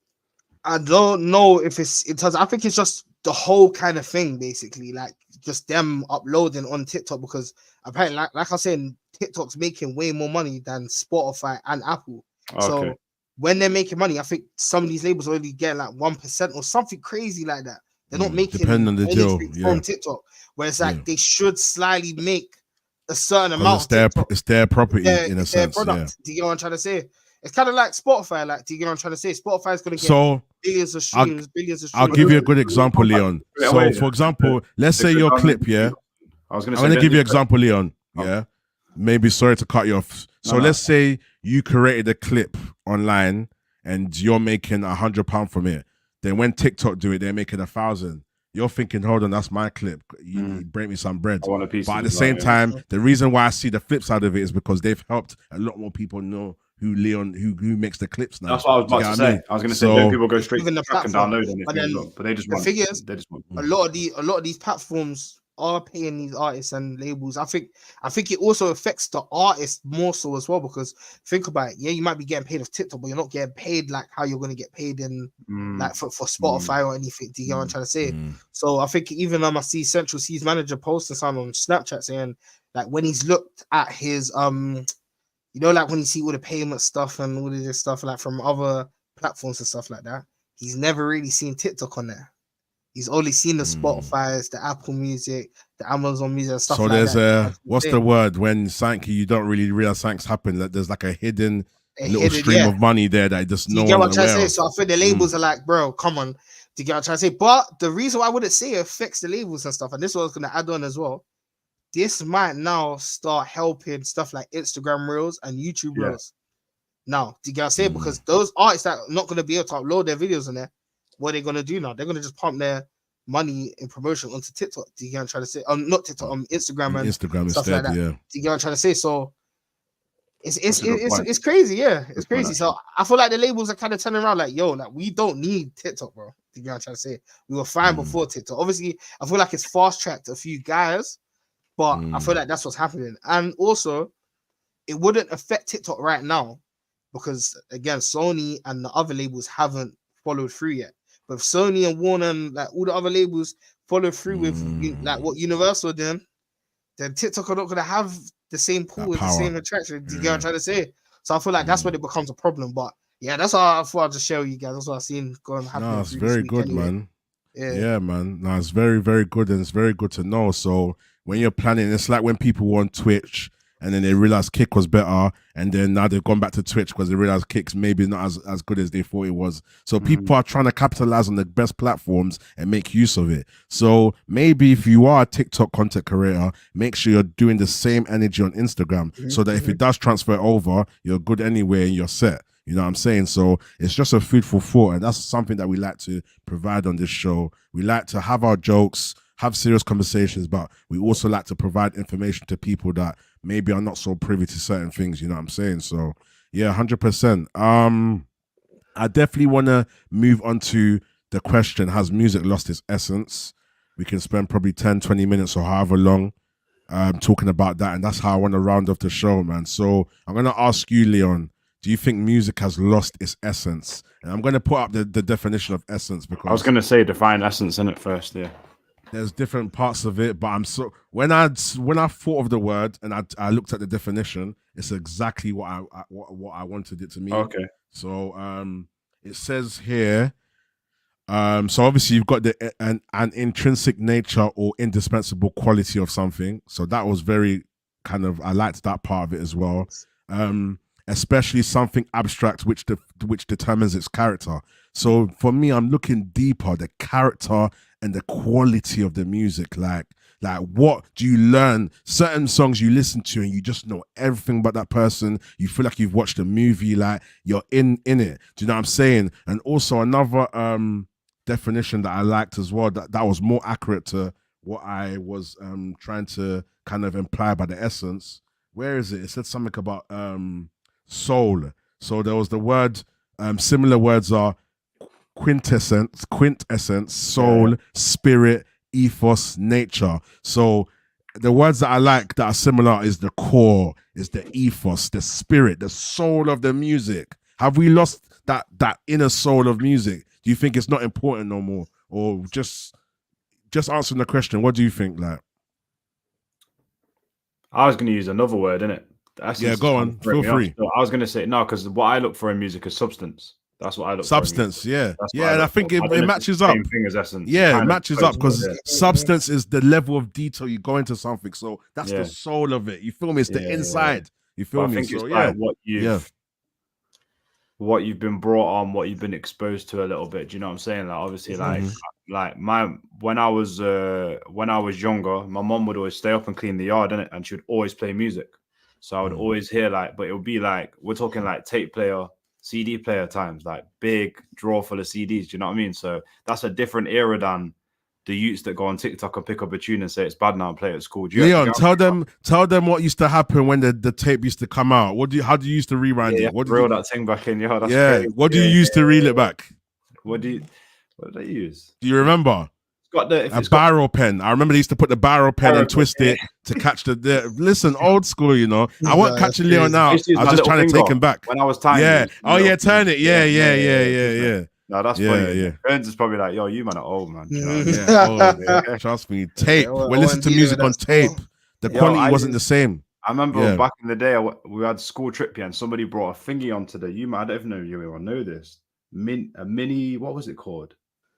I don't know if I think it's just the whole kind of thing, basically, like just them uploading on TikTok, because apparently, like I said, TikTok's making way more money than Spotify and Apple. Okay. So when they're making money, I think some of these labels already get like 1% or something crazy like that. They're not making depending on the deal from TikTok, where it's like they should slightly make a certain amount. It's their property in a sense. Product. Do you know what I'm trying to say? It's kind of like Spotify. Like, do you know what I'm trying to say? Spotify's going to get billions of streams. I'll give you a good example, Leon. So, for example, let's say your clip, I'm going to give you an example, Leon. Yeah. Maybe sorry to cut you off. So let's say you created a clip online and you're making £100 from it. Then when TikTok do it, they're making 1,000. You're thinking, hold on, that's my clip. You break me some bread. But at the same time, the reason why I see the flip side of it is because they've helped a lot more people know who makes the clips now. That's what I was about to say. I was going to say, people go straight to the track and download them. But they just want. The thing is, a lot of these platforms are paying these artists and labels. I think it also affects the artists more so as well, because think about it. Yeah, you might be getting paid off TikTok, but you're not getting paid like how you're going to get paid in like for Spotify or anything. Do you know what I'm trying to say? So I think even I see Central C's manager posting something on Snapchat saying like when he's looked at his you know, like when you see all the payment stuff and all of this stuff like from other platforms and stuff like that, he's never really seen TikTok on there. He's only seen the Spotify's, the Apple Music, the Amazon Music, and stuff like that. So there's what's the word when you don't really realize something's happened? Like there's like a hidden stream of money there that just no one. You get what I'm trying to say? So I feel the labels are like, bro, come on. Do you get what I'm trying to say? But the reason why I wouldn't say it affects the labels and stuff, and this is what I was going to add on as well. this might now start helping stuff like Instagram Reels and YouTube Yeah. Reels. Now, do you get what I'm saying? Because those artists that are not going to be able to upload their videos on there, what are they going to do now? They're going to just pump their money in promotion onto TikTok. Do you get what I'm trying to say? Not TikTok, Instagram and Instagram stuff instead, like that. yeah. Do you get what I'm trying to say? So it's point. crazy, yeah. It's Good crazy. point, So I feel like the labels are kind of turning around like, yo, like we don't need TikTok, bro. Do you get what I'm trying to say? We were fine before TikTok. Obviously, I feel like it's fast-tracked a few guys, but I feel like that's what's happening. And also, it wouldn't affect TikTok right now because, again, Sony and the other labels haven't followed through yet. But if Sony and Warner and like all the other labels follow through with like what Universal did, then TikTok are not going to have the same pool and the same attraction. Do you get what I'm trying to say? So I feel like that's when it becomes a problem. But yeah, that's all I thought I'd just share with you guys. That's what I've seen going happen. No, it's very good, anyway. man. Yeah, man. No, it's very, very good, and it's very good to know. So when you're planning, it's like when people were on Twitch and then they realized Kick was better, and then now they've gone back to Twitch because they realized Kick's maybe not as good as they thought it was. So people are trying to capitalize on the best platforms and make use of it. So maybe if you are a TikTok content creator, make sure you're doing the same energy on Instagram so that if it does transfer over, you're good anyway and you're set. You know what I'm saying? So it's just a food for thought, and that's something that we like to provide on this show. We like to have our jokes, have serious conversations, but we also like to provide information to people that maybe are not so privy to certain things. You know what I'm saying? So yeah, 100%. I definitely want to move on to the question: has music lost its essence? We can spend probably 10, 20 minutes or however long talking about that, and that's how I want to round off the show, man. So I'm going to ask you, Leon, do you think music has lost its essence? And I'm going to put up the definition of essence because I was going to say define essence in it first. Yeah, there's different parts of it, but when I thought of the word and I looked at the definition, it's exactly what I wanted it to mean. Okay. So it says here, so obviously you've got an intrinsic nature or indispensable quality of something. So that was very I liked that part of it as well. Especially something abstract which determines its character. So for me, I'm looking deeper, the character and the quality of the music. Like what do you learn? Certain songs you listen to and you just know everything about that person. You feel like you've watched a movie, like you're in it. Do you know what I'm saying? And also another definition that I liked as well, that was more accurate to what I was trying to kind of imply by the essence. Where is it? It said something about soul. So there was the word, similar words are quintessence, soul, spirit, ethos, nature. So the words that I like that are similar is the core, is the ethos, the spirit, the soul of the music. Have we lost that inner soul of music? Do you think it's not important no more? Or just answering the question, what do you think? Like, I was going to use another word, innit? Yeah, go on. Feel free. So I was going to say no, because what I look for in music is substance. That's what I look for. Substance, yeah. Yeah, and I think it matches up. Same thing as essence. Yeah, it matches up because substance is the level of detail you go into something. So that's the soul of it. You feel me? It's the inside. You feel me? I think it's like what you've been brought on, what you've been exposed to a little bit. Do you know what I'm saying? Like obviously, when I was younger, my mom would always stay up and clean the yard, innit? And she would always play music. So I would always hear but it would be we're talking tape player, CD player times, big drawer full of CDs. Do you know what I mean? So that's a different era than the youths that go on TikTok and pick up a tune and say it's bad now and play it at school. Leon, tell them what used to happen when the tape used to come out. How do you used to rewind it? What reel that thing back in? That's crazy. What do you use to reel it back? What did I use? Do you remember? Barrel pen. I remember they used to put the barrel pen and twist it to catch the listen, old school, you know. I wasn't catching Leon now. I was just trying to take him back. When I was tiny. Yeah. Oh yeah, turn it. Yeah. No, that's funny. Yeah. Burns is probably yo, you man are old, man. You know Trust me. Tape. We listen to music on tape. The quality wasn't the same. I remember back in the day, we had school trip here, and somebody brought a thingy onto the. I don't even know if you will know this. A mini. What was it called?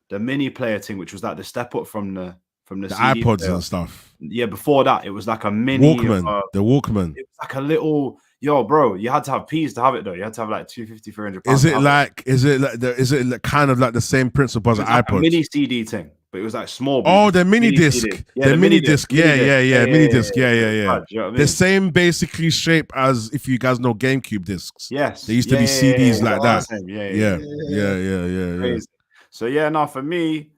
The mini player thing, which was the step up from the CD iPods player. And stuff. Yeah, before that, it was a mini Walkman. The Walkman. It was a little. Yo, bro, you had to have P's to have it though. You had to have £250, £300. Is it kind of like the same principle as an iPod? A mini CD thing. but it was like small. Oh, the mini disc. CD. The mini disc. Yeah. Mini disc. Yeah. Do you know what I mean? The same basically shape as, if you guys know, GameCube discs. Yes. They used to be CDs like that. Yeah. Crazy. So yeah, no, for me,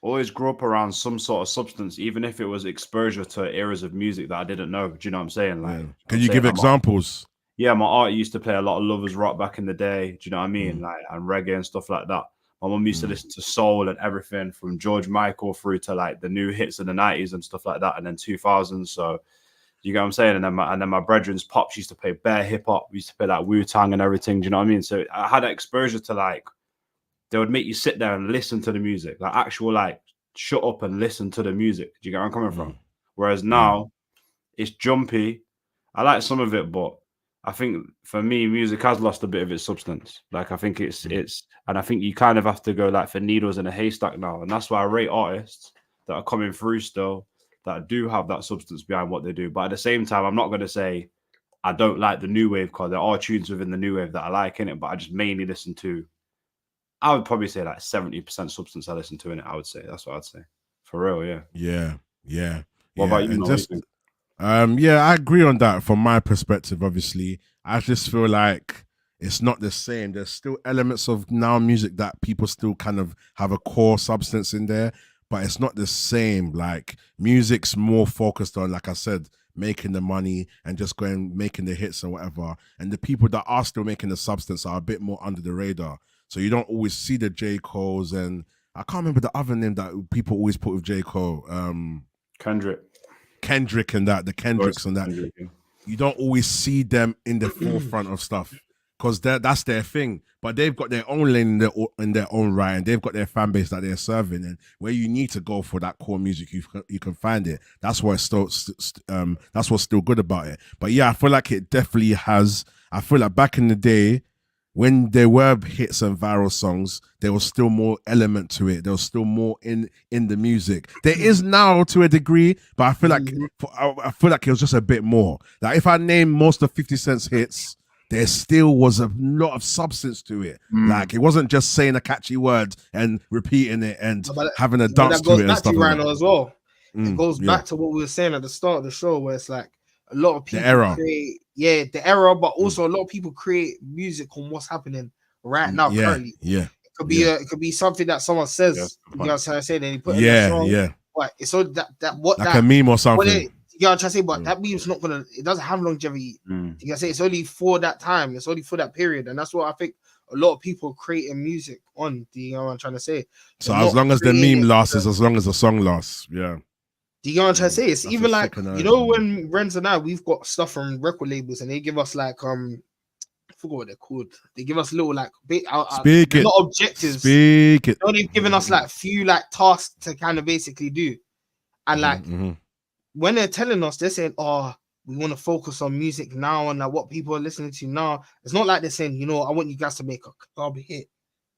always grew up around some sort of substance, even if it was exposure to eras of music that I didn't know. Do you know what I'm saying? Like, can you give examples? Yeah, my aunt used to play a lot of lovers rock back in the day. Do you know what I mean? Like, and reggae and stuff like that. My mum used to listen to soul and everything from George Michael through to like the new hits of the 90s and stuff like that, and then 2000s. So you get what I'm saying? And then my brethren's pops used to play bare hip hop. We used to play like Wu-Tang and everything. Do you know what I mean? So I had that exposure to like, they would make you sit there and listen to the music, like actual like shut up and listen to the music. Do you get where I'm coming from? Whereas now it's jumpy. I like some of it, but I think for me, music has lost a bit of its substance. Like I think it's, and I think you kind of have to go like for needles in a haystack now. And that's why I rate artists that are coming through still, that do have that substance behind what they do. But at the same time, I'm not going to say I don't like the new wave, because there are tunes within the new wave that I like in it, but I just mainly listen to, I would probably say like 70% substance I listen to in it. I would say that's what I'd say, for real. Yeah. What about you? I agree on that. From my perspective, obviously, I just feel like it's not the same. There's still elements of now music that people still kind of have a core substance in there, but it's not the same. Like music's more focused on, like I said, making the money and just making the hits or whatever. And the people that are still making the substance are a bit more under the radar. So you don't always see the J. Cole's, and I can't remember the other name that people always put with J. Cole. Kendrick and that, the Kendricks and that. Kendrick, yeah. You don't always see them in the forefront of stuff because that's their thing. But they've got their own lane in their own right, and they've got their fan base that they're serving. And where you need to go for that core music, you can find it. That's what's still good about it. But yeah, I feel like it definitely has. I feel like back in the day, when there were hits and viral songs, there was still more element to it. There was still more in the music. There is now to a degree, but I feel like it was just a bit more. Like if I name most of 50 Cent's hits, there still was a lot of substance to it. Like it wasn't just saying a catchy word and repeating it and having a dance to it and stuff like that. As well. It goes back to what we were saying at the start of the show, where it's like a lot of people create the era, but also a lot of people create music on what's happening right now currently. It could be something that someone says, you know what I'm trying to say, then he put in a song. But it's so that like a meme or something. You know what I'm trying to say, but that meme's not gonna, it doesn't have longevity. You can say it's only for that time, it's only for that period, and that's what I think a lot of people creating music on. Do you know what I'm trying to say? So as long as the meme lasts, as long as the song lasts, Do you know what I'm trying to say? It's even like, you know, when Renz and I, we've got stuff from record labels and they give us like, I forgot what they're called. They give us little like, not objectives. They're only giving us like few like tasks to kind of basically do. And like, when they're telling us, they're saying, oh, we want to focus on music now and like what people are listening to now. It's not like they're saying, you know, I want you guys to make a club hit.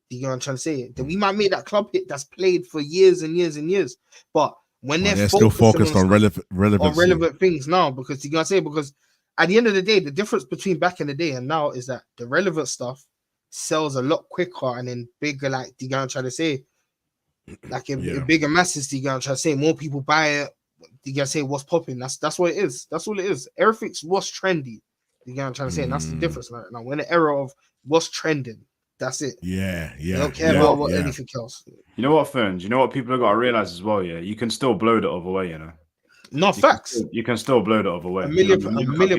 Do you know what I'm trying to say? Then we might make that club hit that's played for years and years and years. But when they're still focused on relevant things now, because you gotta say, because at the end of the day, the difference between back in the day and now is that the relevant stuff sells a lot quicker and in bigger, like you gotta try to say, like in bigger masses. You gotta try to say more people buy it. You gotta say what's popping. That's what it is. That's all it is. Everything's what's trendy. You gotta try to say, and that's the difference. Like now, we're in the era of what's trending. That's it. They don't care about anything else. You know what, Ferns? You know what people have got to realize as well, you can still blow the other way, you know. No, facts. You can still blow the other way. A million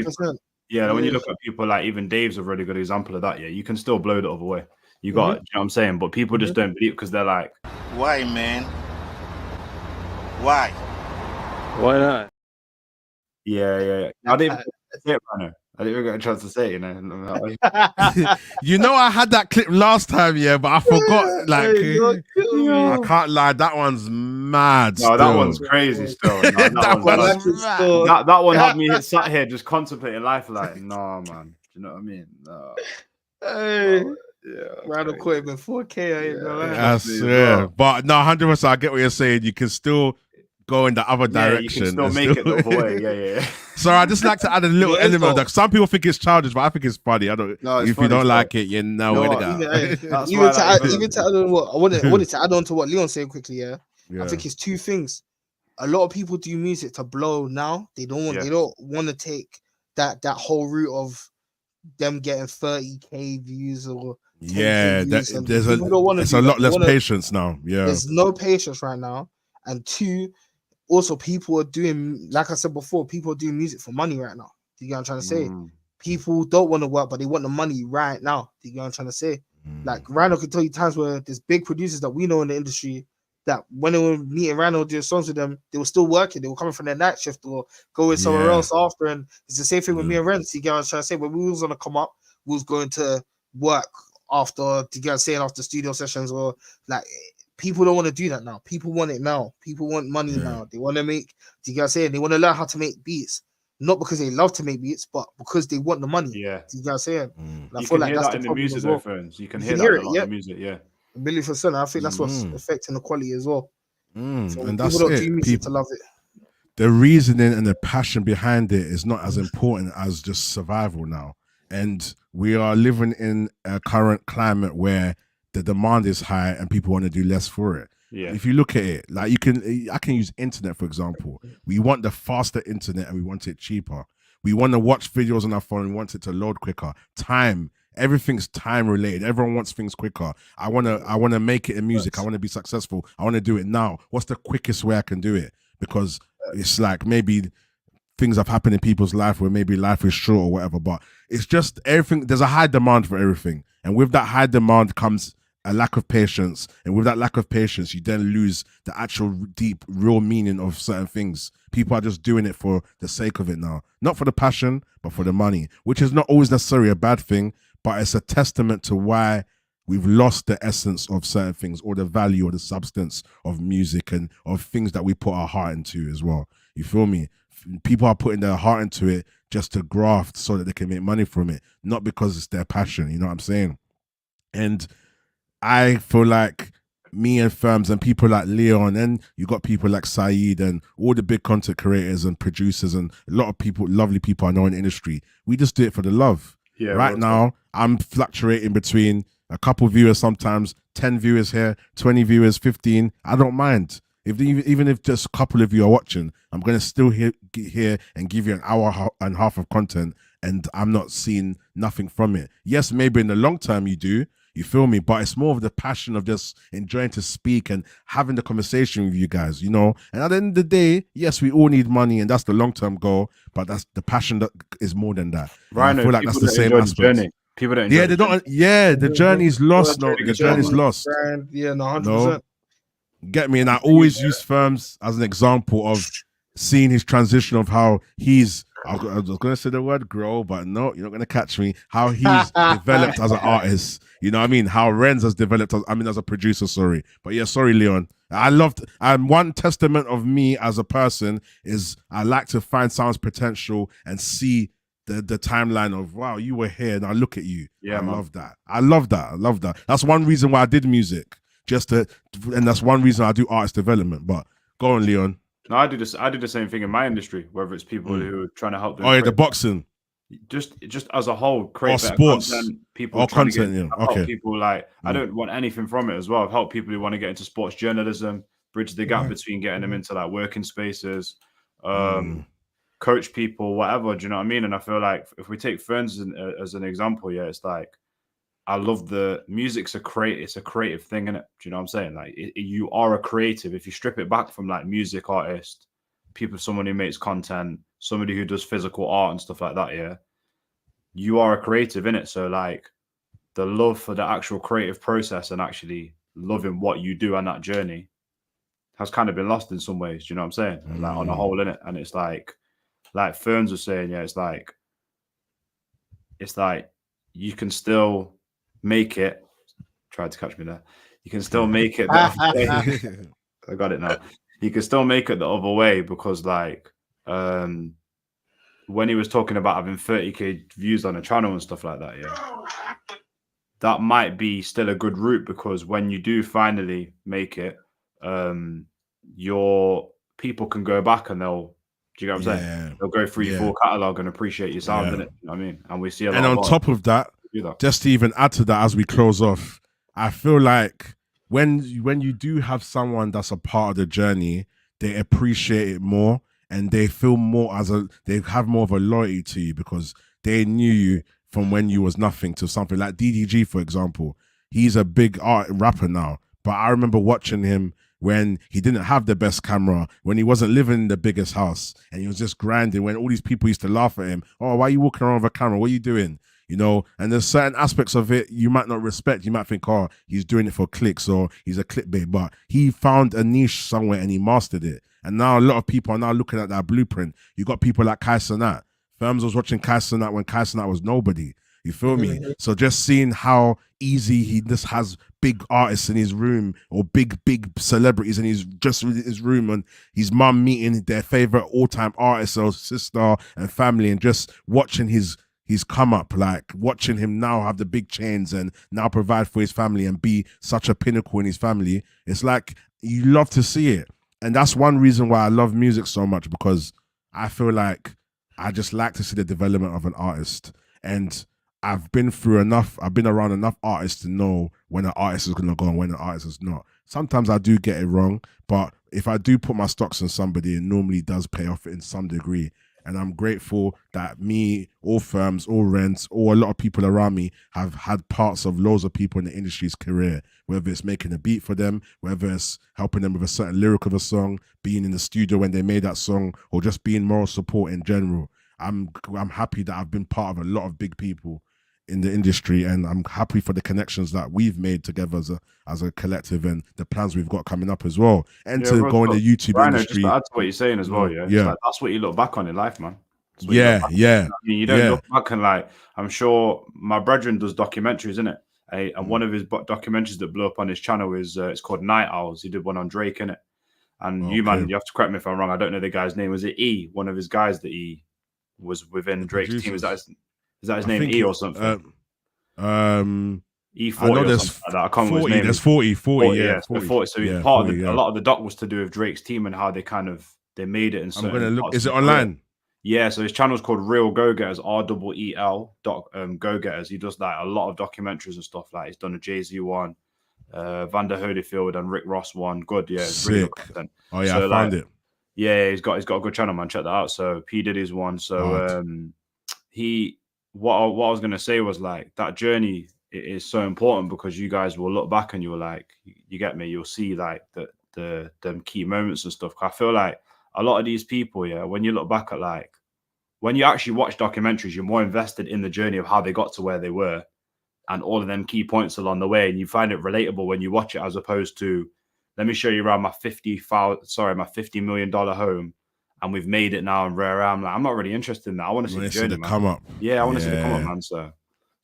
percent. Yeah, when you look at people like even Dave's a really good example of that, you can still blow the other way. You got it, you know what I'm saying? But people just don't believe because they're like, why, man? Why? Why not? Yeah. I didn't say it, Rano. I didn't even get a chance to say it, you know. You know, I had that clip last time, but I forgot. Like, I can't lie, that one's mad. No, that one's crazy still. No, that one had me sat here just contemplating life, like, no, man. Do you know what I mean? No. Hey, Randall quit him in 4K. I swear, but no, 100%. I get what you're saying. You can still go in the other direction. You can still make it the other way. Yeah. So I just like to add a little element. Like some people think it's childish, but I think it's funny. I don't. No, if you don't like it, Even to add on what Leon said quickly, I think it's two things. A lot of people do music to blow now. They don't want to take that whole route of them getting 30K views or 10K views. And there's people don't want to it's do a that. lot less patience now. Yeah, there's no patience right now. And two, also people are doing, like I said before, people are doing music for money right now. Do you get what I'm trying to say? People don't want to work, but they want the money right now. Do you get what I'm trying to say? Like Rhino could tell you times where there's big producers that we know in the industry that when they were meeting Rhino doing songs with them, they were still working. They were coming from their night shift or going somewhere else after. And it's the same thing with me and Renz. You get what I'm trying to say? When we was gonna come up, we was going to work after, to get saying after studio sessions, or like people don't want to do that now. People want it now. People want money now. They want to make, do you get what I'm saying? They want to learn how to make beats. Not because they love to make beats, but because they want the money. Yeah. Do you get what I'm saying? I feel like that's the problem as well. You can hear that in the music, yeah. 1,000,000%. I think that's what's affecting the quality as well. So and that's people don't it. do music to love it. The reasoning and the passion behind it is not as important as just survival now. And we are living in a current climate where the demand is high and people want to do less for it. Yeah. If you look at it, like I can use internet, for example. We want the faster internet and we want it cheaper. We want to watch videos on our phone. We want it to load quicker. Time. Everything's time related. Everyone wants things quicker. I wanna make it in music. I want to be successful. I want to do it now. What's the quickest way I can do it? Because it's like maybe things have happened in people's life where maybe life is short or whatever, but it's just everything. There's a high demand for everything. And with that high demand comes a lack of patience. And with that lack of patience, you then lose the actual deep, real meaning of certain things. People are just doing it for the sake of it now. Not for the passion, but for the money, which is not always necessarily a bad thing, but it's a testament to why we've lost the essence of certain things, or the value or the substance of music and of things that we put our heart into as well. You feel me? People are putting their heart into it just to graft so that they can make money from it, not because it's their passion. You know what I'm saying? And I feel like me and Firms and people like Leon, and you got people like Saeed and all the big content creators and producers and a lot of people, lovely people I know in the industry, we just do it for the love. Yeah, right now, I'm fluctuating between a couple viewers, sometimes 10 viewers here, 20 viewers, 15. I don't mind. Even if just a couple of you are watching, I'm going to still here and give you an hour and a half of content, and I'm not seeing nothing from it. Yes, maybe in the long term you do, you feel me? But it's more of the passion of just enjoying to speak and having the conversation with you guys, you know? And at the end of the day, yes, we all need money, and that's the long-term goal, but that's the passion that is more than that. Right. I feel like that's the same aspect. People don't enjoy the journey's lost. No, the journey's lost. Yeah, no, 100%. No? Get me? And I always use Firms as an example of seeing his transition of how he's, I was going to say the word grow, but no, you're not going to catch me. How he's developed as an artist. You know what I mean? How Renz has developed, as a producer, sorry. But yeah, sorry, Leon. One testament of me as a person is I like to find someone's potential and see the timeline of, wow, you were here, now look at you. Yeah, I love that. I love that. That's one reason why I did music. And that's one reason I do artist development. But go on, Leon. No, I do the same thing in my industry, whether it's people who are trying to help them. Oh, yeah, the boxing. Just as a whole, create better sports content. People help people like I don't want anything from it as well. I've helped people who want to get into sports journalism, bridge the gap between getting them into like working spaces, coach people, whatever. Do you know what I mean? And I feel like if we take Ferns as an example, yeah, it's like I love the music's it's a creative thing, innit? Do you know what I'm saying? Like you are a creative. If you strip it back from like music artist, someone who makes content, somebody who does physical art and stuff like that, yeah, you are a creative, innit? So like the love for the actual creative process and actually loving what you do on that journey has kind of been lost in some ways. Do you know what I'm saying? Like on a whole, innit? And it's like Ferns was saying, yeah, it's like you can still make it. Tried to catch me there. You can still make it. I got it now. You can still make it the other way because like when he was talking about having 30K views on a channel and stuff like that, yeah, that might be still a good route because when you do finally make it, your people can go back and do you know what I'm saying? They'll go through your full catalog and appreciate your sound, innit? You know what I mean? And we see a lot. And on top of that, just to even add to that as we close off, I feel like when you do have someone that's a part of the journey, they appreciate it more and they feel more they have more of a loyalty to you because they knew you from when you was nothing to something. Like DDG, for example, he's a big rapper now, but I remember watching him when he didn't have the best camera, when he wasn't living in the biggest house, and he was just grinding, when all these people used to laugh at him. Oh, why are you walking around with a camera? What are you doing? You know, and there's certain aspects of it you might not respect. You might think, oh, he's doing it for clicks or he's a clickbait, but he found a niche somewhere and he mastered it. And now a lot of people are now looking at that blueprint. You got people like Kai Cenat. Firms was watching Kai Cenat when Kai Cenat was nobody. You feel me? So just seeing how easy he just has big artists in his room or big celebrities in his room, and his mum meeting their favorite all-time artist or sister and family, and just watching his come up, like watching him now have the big chains and now provide for his family and be such a pinnacle in his family. It's like you love to see it. And that's one reason why I love music so much, because I feel like I just like to see the development of an artist. And I've been around enough artists to know when an artist is going to go and when an artist is not. Sometimes I do get it wrong, but if I do put my stocks on somebody, it normally does pay off in some degree. And I'm grateful that me, all firms, all rents, or a lot of people around me have had parts of loads of people in the industry's career, whether it's making a beat for them, whether it's helping them with a certain lyric of a song, being in the studio when they made that song, or just being moral support in general. I'm happy that I've been part of a lot of big people in the industry, and I'm happy for the connections that we've made together as a collective and the plans we've got coming up as well. And to go in the YouTube industry. Just to add to what you're saying as well, yeah. Yeah. Like, that's what you look back on in life, man. Yeah. I mean, you don't look back and like, I'm sure my brethren does documentaries, innit? And one of his documentaries that blew up on his channel is it's called Night Owls. He did one on Drake, innit? And you, man, you have to correct me if I'm wrong. I don't know the guy's name. Was it E? One of his guys that he was within Drake's team. Is that his name? E or something? E40 I know there's or something like that. I can't remember his name. There's 40, yeah. 40. So he's part of a lot of the doc was to do with Drake's team and how they made it. I'm gonna look. Is it online? Yeah, so his channel's called Real Go Getters, REEL Go Getters. He does like a lot of documentaries and stuff. Like he's done a Jay-Z one, Vander Holyfield and Rick Ross one. Good, yeah, it's really good content. Oh yeah, so, I found it. Yeah, he's got a good channel, man. Check that out. So P Diddy's one. So what I was gonna say was like that journey is so important because you guys will look back and you were like, you get me. You'll see like the them key moments and stuff. I feel like a lot of these people, yeah, when you look back at like when you actually watch documentaries, you're more invested in the journey of how they got to where they were and all of them key points along the way, and you find it relatable when you watch it as opposed to, let me show you around my $50 million home, and we've made it now. And rare, I'm not really interested in that. I want to see the journey, man. Come up. Yeah, I want to see the come up, man. So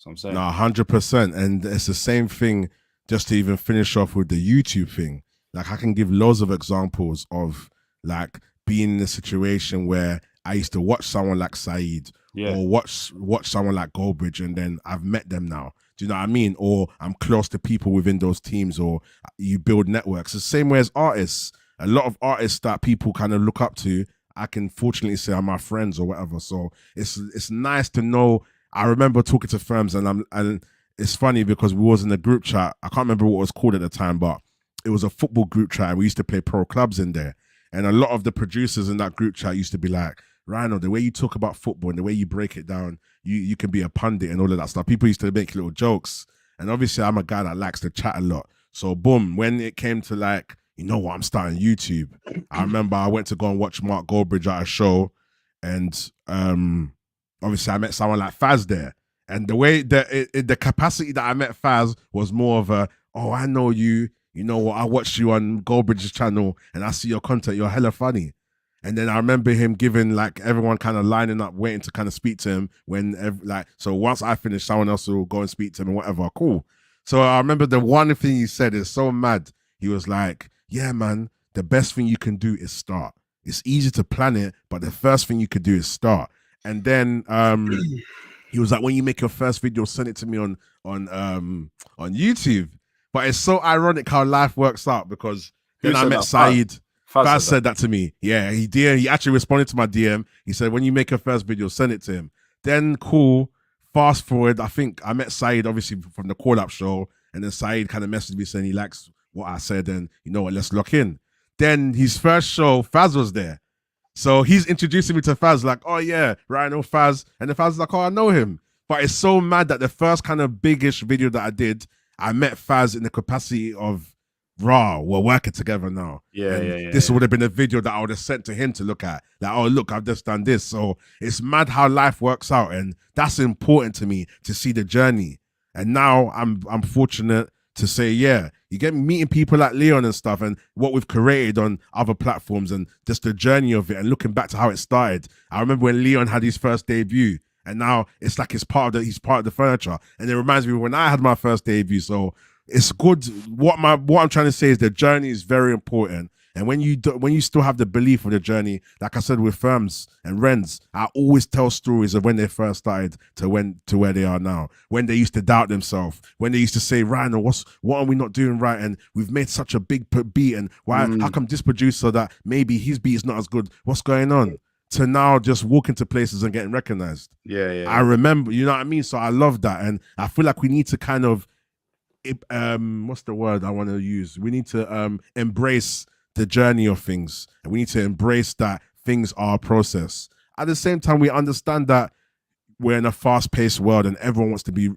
I'm saying. No, 100%. And it's the same thing. Just to even finish off with the YouTube thing, like I can give loads of examples of like being in a situation where I used to watch someone like Saeed or watch someone like Goldbridge, and then I've met them now. Do you know what I mean? Or I'm close to people within those teams, or you build networks. The same way as artists. A lot of artists that people kind of look up to, I can fortunately say are my friends or whatever. So it's nice to know. I remember talking to firms, and it's funny because we was in a group chat. I can't remember what it was called at the time, but it was a football group chat, and we used to play pro clubs in there. And a lot of the producers in that group chat used to be like, Rhino, the way you talk about football and the way you break it down, you can be a pundit and all of that stuff. People used to make little jokes. And obviously I'm a guy that likes to chat a lot. So boom, when it came to like, you know what, I'm starting YouTube. I remember I went to go and watch Mark Goldbridge at a show, and obviously I met someone like Faz there. And the way the capacity that I met Faz was more of a, oh, I know you. You know what? I watched you on Goldbridge's channel and I see your content. You're hella funny. And then I remember him giving like everyone kind of lining up, waiting to kind of speak to him so once I finish, someone else will go and speak to him and whatever. Cool. So I remember the one thing he said is so mad. He was like, yeah, man, the best thing you can do is start. It's easy to plan it, but the first thing you could do is start. And then he was like, when you make your first video, send it to me on YouTube. But it's so ironic how life works out, because then I met Saeed. Faz said that to me. Yeah, he actually responded to my DM. He said, when you make your first video, send it to him. Then cool. Fast forward, I think I met Saeed obviously from the call-up show, and then Saeed kind of messaged me saying he likes what I said, and you know what, let's lock in. Then his first show, Faz was there. So he's introducing me to Faz, like, oh yeah, Rhino Faz. And the Faz is like, oh, I know him. But it's so mad that the first kind of biggish video that I did, I met Faz in the capacity of Raw, we're working together now. Yeah, This would have been a video that I would have sent to him to look at. Like, oh, look, I've just done this. So it's mad how life works out. And that's important to me, to see the journey. And now I'm fortunate to say, yeah, you get meeting people like Leon and stuff, and what we've created on other platforms, and just the journey of it, and looking back to how it started. I remember when Leon had his first debut, and now it's like he's part of the furniture. And it reminds me when I had my first debut. So it's good. What I'm trying to say is the journey is very important. And when you still have the belief of the journey, like I said with Firms and Rens, I always tell stories of when they first started to where they are now. When they used to doubt themselves, when they used to say, Rhino, what are we not doing right? And we've made such a big beat, and how come this producer that maybe his beat is not as good? What's going on? To now just walking to places and getting recognized. Yeah. I remember, you know what I mean? So I love that. And I feel like we need to kind of, what's the word I want to use? We need to embrace the journey of things, and we need to embrace that things are a process. At the same time, we understand that we're in a fast-paced world, and everyone wants to be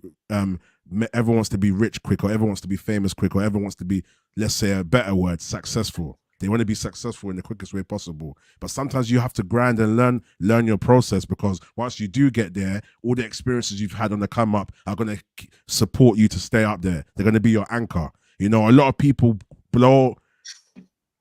rich quick, or everyone wants to be famous quick, or everyone wants to be, let's say a better word, successful. They want to be successful in the quickest way possible. But sometimes you have to grind and learn your process, because once you do get there, all the experiences you've had on the come up are going to support you to stay up there. They're going to be your anchor. You know, a lot of people blow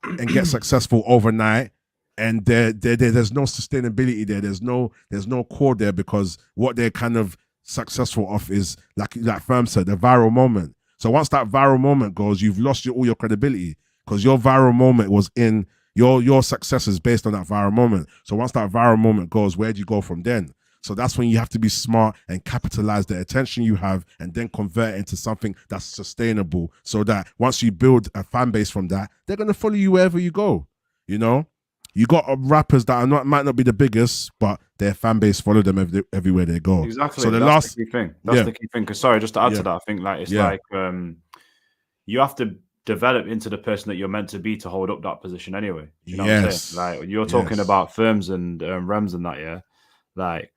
and get successful overnight, and there's no sustainability there. There's no core there, because what they're kind of successful off is, like Firm said, the viral moment. So once that viral moment goes, you've lost all your credibility, because your viral moment was in your success is based on that viral moment. So once that viral moment goes, where do you go from then? So that's when you have to be smart and capitalize the attention you have, and then convert it into something that's sustainable, so that once you build a fan base from that, they're going to follow you wherever you go. You know, you got rappers that might not be the biggest, but their fan base follow them everywhere they go. Exactly. So that's the key thing. That's the key thing. Because sorry, just to add to that, I think like it's like you have to develop into the person that you're meant to be to hold up that position anyway. You know what I'm saying? Like you're talking about Firms and Rems and that, yeah. Like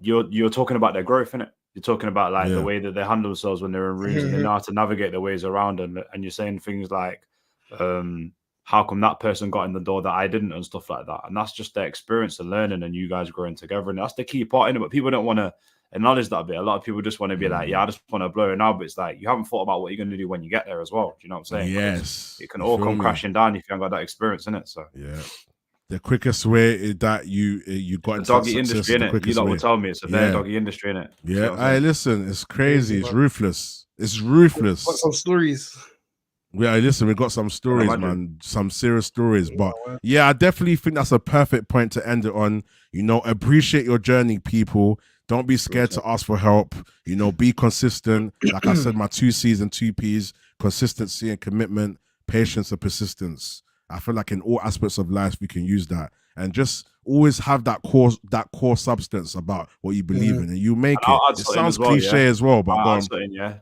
you're talking about their growth, innit? You're talking about like the way that they handle themselves when they're in rooms, and they know how to navigate their ways around, and you're saying things like, how come that person got in the door that I didn't, and stuff like that. And that's just their experience and learning, and you guys growing together. And that's the key part in it. But people don't want to acknowledge that bit. A lot of people just want to be like, yeah, I just want to blow it now. But it's like, you haven't thought about what you're going to do when you get there as well. Do you know what I'm saying? Yes. It can all come crashing down if you haven't got that experience in it. So yeah. The quickest way is that you got into doggy industry, innit? You lot will tell me it's a very doggy industry, innit? Yeah. Hey, listen, it's crazy. It's ruthless. It's ruthless. Got some stories. Yeah, listen, we got some stories, man. Some serious stories. But yeah, I definitely think that's a perfect point to end it on. You know, appreciate your journey, people. Don't be scared to ask for help. You know, be consistent. Like I said, my 2 C's and 2 P's: consistency and commitment, patience and persistence. I feel like in all aspects of life, we can use that, and just always have that core substance about what you believe in, and you make it. It sounds cliche as well, but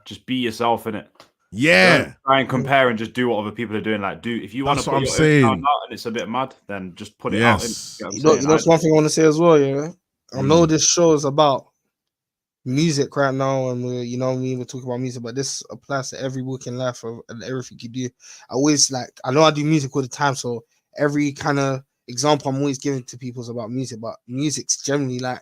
just be yourself in it. Yeah, don't try and compare and just do what other people are doing. Like, if you want to put your own out and it's a bit mad, then just put it out. That's one thing I want to say as well. Yeah, I know this show is about music right now, and we're talking about music, but this applies to every walk in life and everything you do. I know I do music all the time, so every kind of example I'm always giving to people is about music, but music's generally like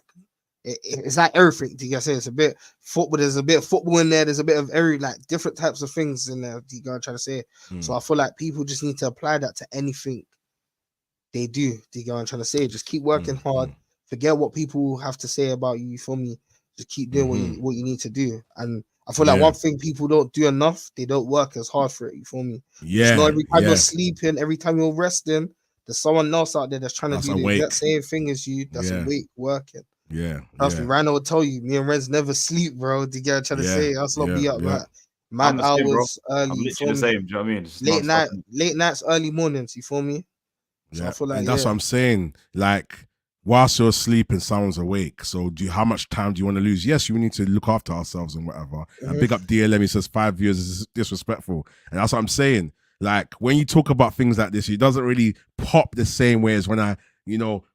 it's like everything. Do you guys say it's a bit football? There's a bit of football in there. There's a bit of every like different types of things in there. Do you guys try to say? So I feel like people just need to apply that to anything they do. Do you guys trying to say? Just keep working hard. Forget what people have to say about you. You feel me? Just keep doing what you need to do. And I feel like one thing people don't do enough, they don't work as hard for it. You feel me? Yeah. It's not every time you're sleeping, every time you're resting, there's someone else out there that's trying to do the exact same thing as you. That's awake, working. Yeah. Trust me, Rhino will tell you, me and Renz never sleep, bro. Do you get trying to say? Us not be up like mad hours, early. I'm literally the same. Do you know what I mean? Late nights, early mornings. You feel me? So Yeah. I feel like and that's what I'm saying. Like, whilst you're asleep and someone's awake. So how much time do you want to lose? Yes, we need to look after ourselves and whatever. And big up DLM, he says 5 years is disrespectful. And that's what I'm saying. Like, when you talk about things like this, it doesn't really pop the same way as when I,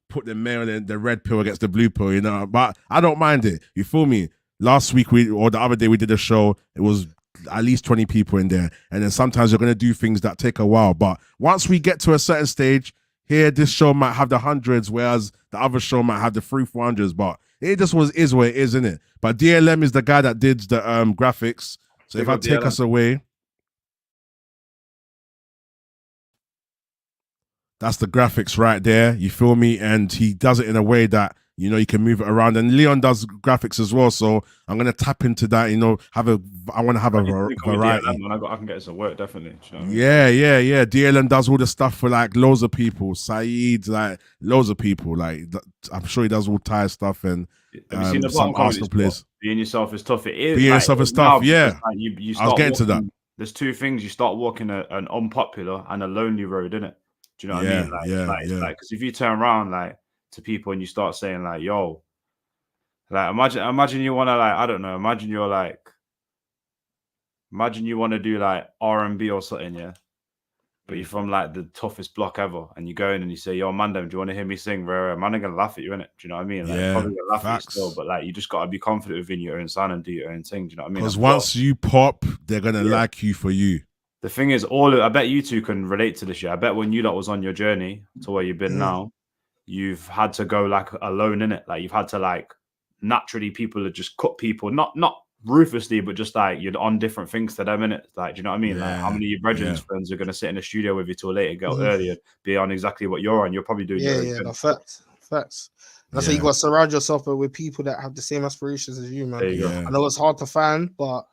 put the male and the red pill against the blue pill, But I don't mind it. You feel me? Last week or the other day we did a show, it was at least 20 people in there. And then sometimes you're going to do things that take a while. But once we get to a certain stage, here, this show might have the hundreds, whereas the other show might have the 300-400s. But it just is what it is, isn't it? But DLM is the guy that did the graphics. So if I take us away, that's the graphics right there. You feel me? And he does it in a way that, you can move it around. And Leon does graphics as well. So I'm going to tap into that, I want to have a variety. I can get some work, definitely. You know what I mean? Yeah. DLM does all the stuff for like loads of people. Saeed, like loads of people. Like I'm sure he does all Thai stuff and have you seen the some Arsenal players. Being yourself is tough. It is. Being yourself is tough, yeah. Like you I was getting to that. There's two things. You start walking an unpopular and a lonely road, innit? Do you know what I mean? Like, because if you turn around like to people and you start saying like, "Yo," like imagine you want to like, I don't know, imagine you want to do like R&B or something, yeah. But you're from like the toughest block ever, and you go in and you say, "Yo, Mandem, do you want to hear me sing?" Man, I'm gonna laugh at you, innit? Do you know what I mean? Like, probably gonna laugh at you still, but like, you just gotta be confident within your own sound and do your own thing. Do you know what I mean? Because once you pop, they're gonna like you for you. The thing is, I bet you two can relate to this. Yeah, I bet when you lot was on your journey to where you've been now, you've had to go like alone in it. Like you've had to like naturally people have just cut people, not ruthlessly, but just like you're on different things to them in it. Like, do you know what I mean? Like how many of your brethren's friends are going to sit in the studio with you till later, get up early and be on exactly what you're on? You're probably doing no, facts. That's why you got to surround yourself with people that have the same aspirations as you, man. There you go. I know it's hard to find, but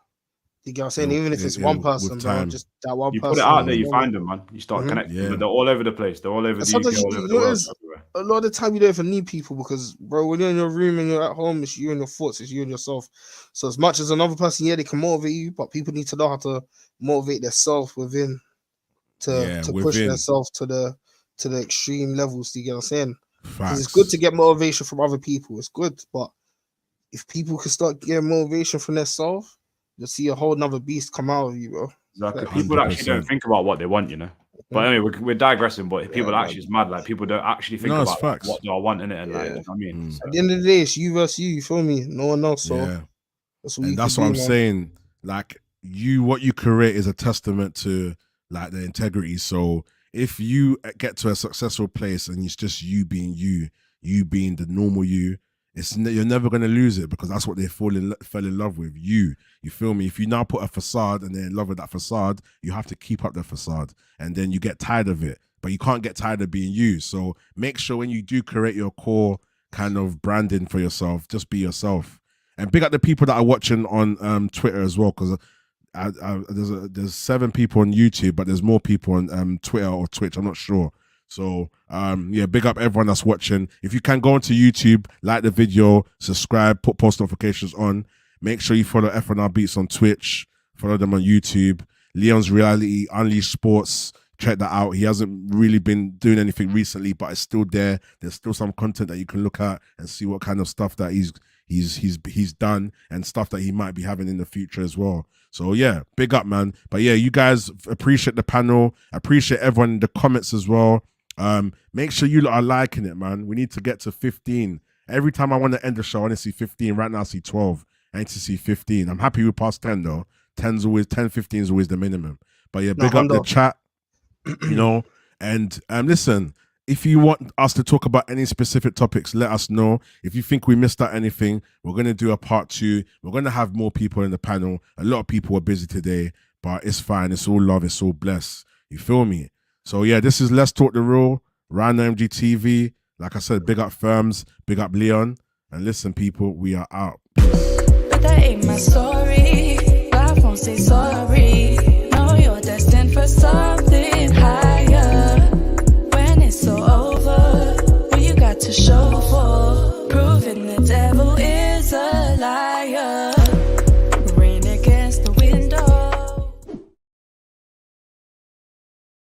you get what I'm saying? Even if it's one person, bro, just that one person. You put it out there, you find them, man. You start connecting with them. They're all over the place. They're all over the UK, all over the world. A lot of the time, you don't even need people because, bro, when you're in your room and you're at home, it's you and your thoughts, it's you and yourself. So as much as another person, they can motivate you, but people need to know how to motivate themselves within to push themselves to the extreme levels. Do you get what I'm saying? Because it's good to get motivation from other people. It's good, but if people can start getting motivation from themselves, you'll see a whole nother beast come out of you, bro. Exactly. People actually don't think about what they want, But anyway, we're digressing. But people actually is mad. Like people don't actually think about what do I want in it, and like, you know what I mean. At the end of the day, it's you versus you. You feel me? No one else. So that's what I'm saying. Like what you create is a testament to like the integrity. So if you get to a successful place and it's just you being you being the normal you, you're never going to lose it because that's what they fell in love with. You feel me? If you now put a facade and they're in love with that facade, you have to keep up the facade and then you get tired of it, but you can't get tired of being you. So make sure when you do create your core kind of branding for yourself, just be yourself. And big up the people that are watching on Twitter as well, because there's 7 people on YouTube, but there's more people on Twitter or Twitch. I'm not sure. So, big up everyone that's watching. If you can go onto YouTube, like the video, subscribe, put post notifications on. Make sure you follow F1R Beats on Twitch. Follow them on YouTube. Leon's Reality, Unleashed Sports. Check that out. He hasn't really been doing anything recently, but it's still there. There's still some content that you can look at and see what kind of stuff that he's done and stuff that he might be having in the future as well. So yeah, big up, man. But yeah, you guys appreciate the panel. Appreciate everyone in the comments as well. Make sure you lot are liking it, man. We need to get to 15. Every time I want to end the show, I want to see 15. Right now I see 12. I need to see 15. I'm happy with past 10 though. 15 is always the minimum. But yeah, big up the chat, and listen, if you want us to talk about any specific topics, let us know. If you think we missed out anything, we're going to do a part 2. We're going to have more people in the panel. A lot of people are busy today, but it's fine. It's all love. It's all blessed. You feel me? So yeah, this is Let's Talk the Real, Rhino MGTV. Like I said, big up Firms, big up Leon. And listen, people, we are out. But that ain't my story. I won't say sorry. No, you're destined for something high.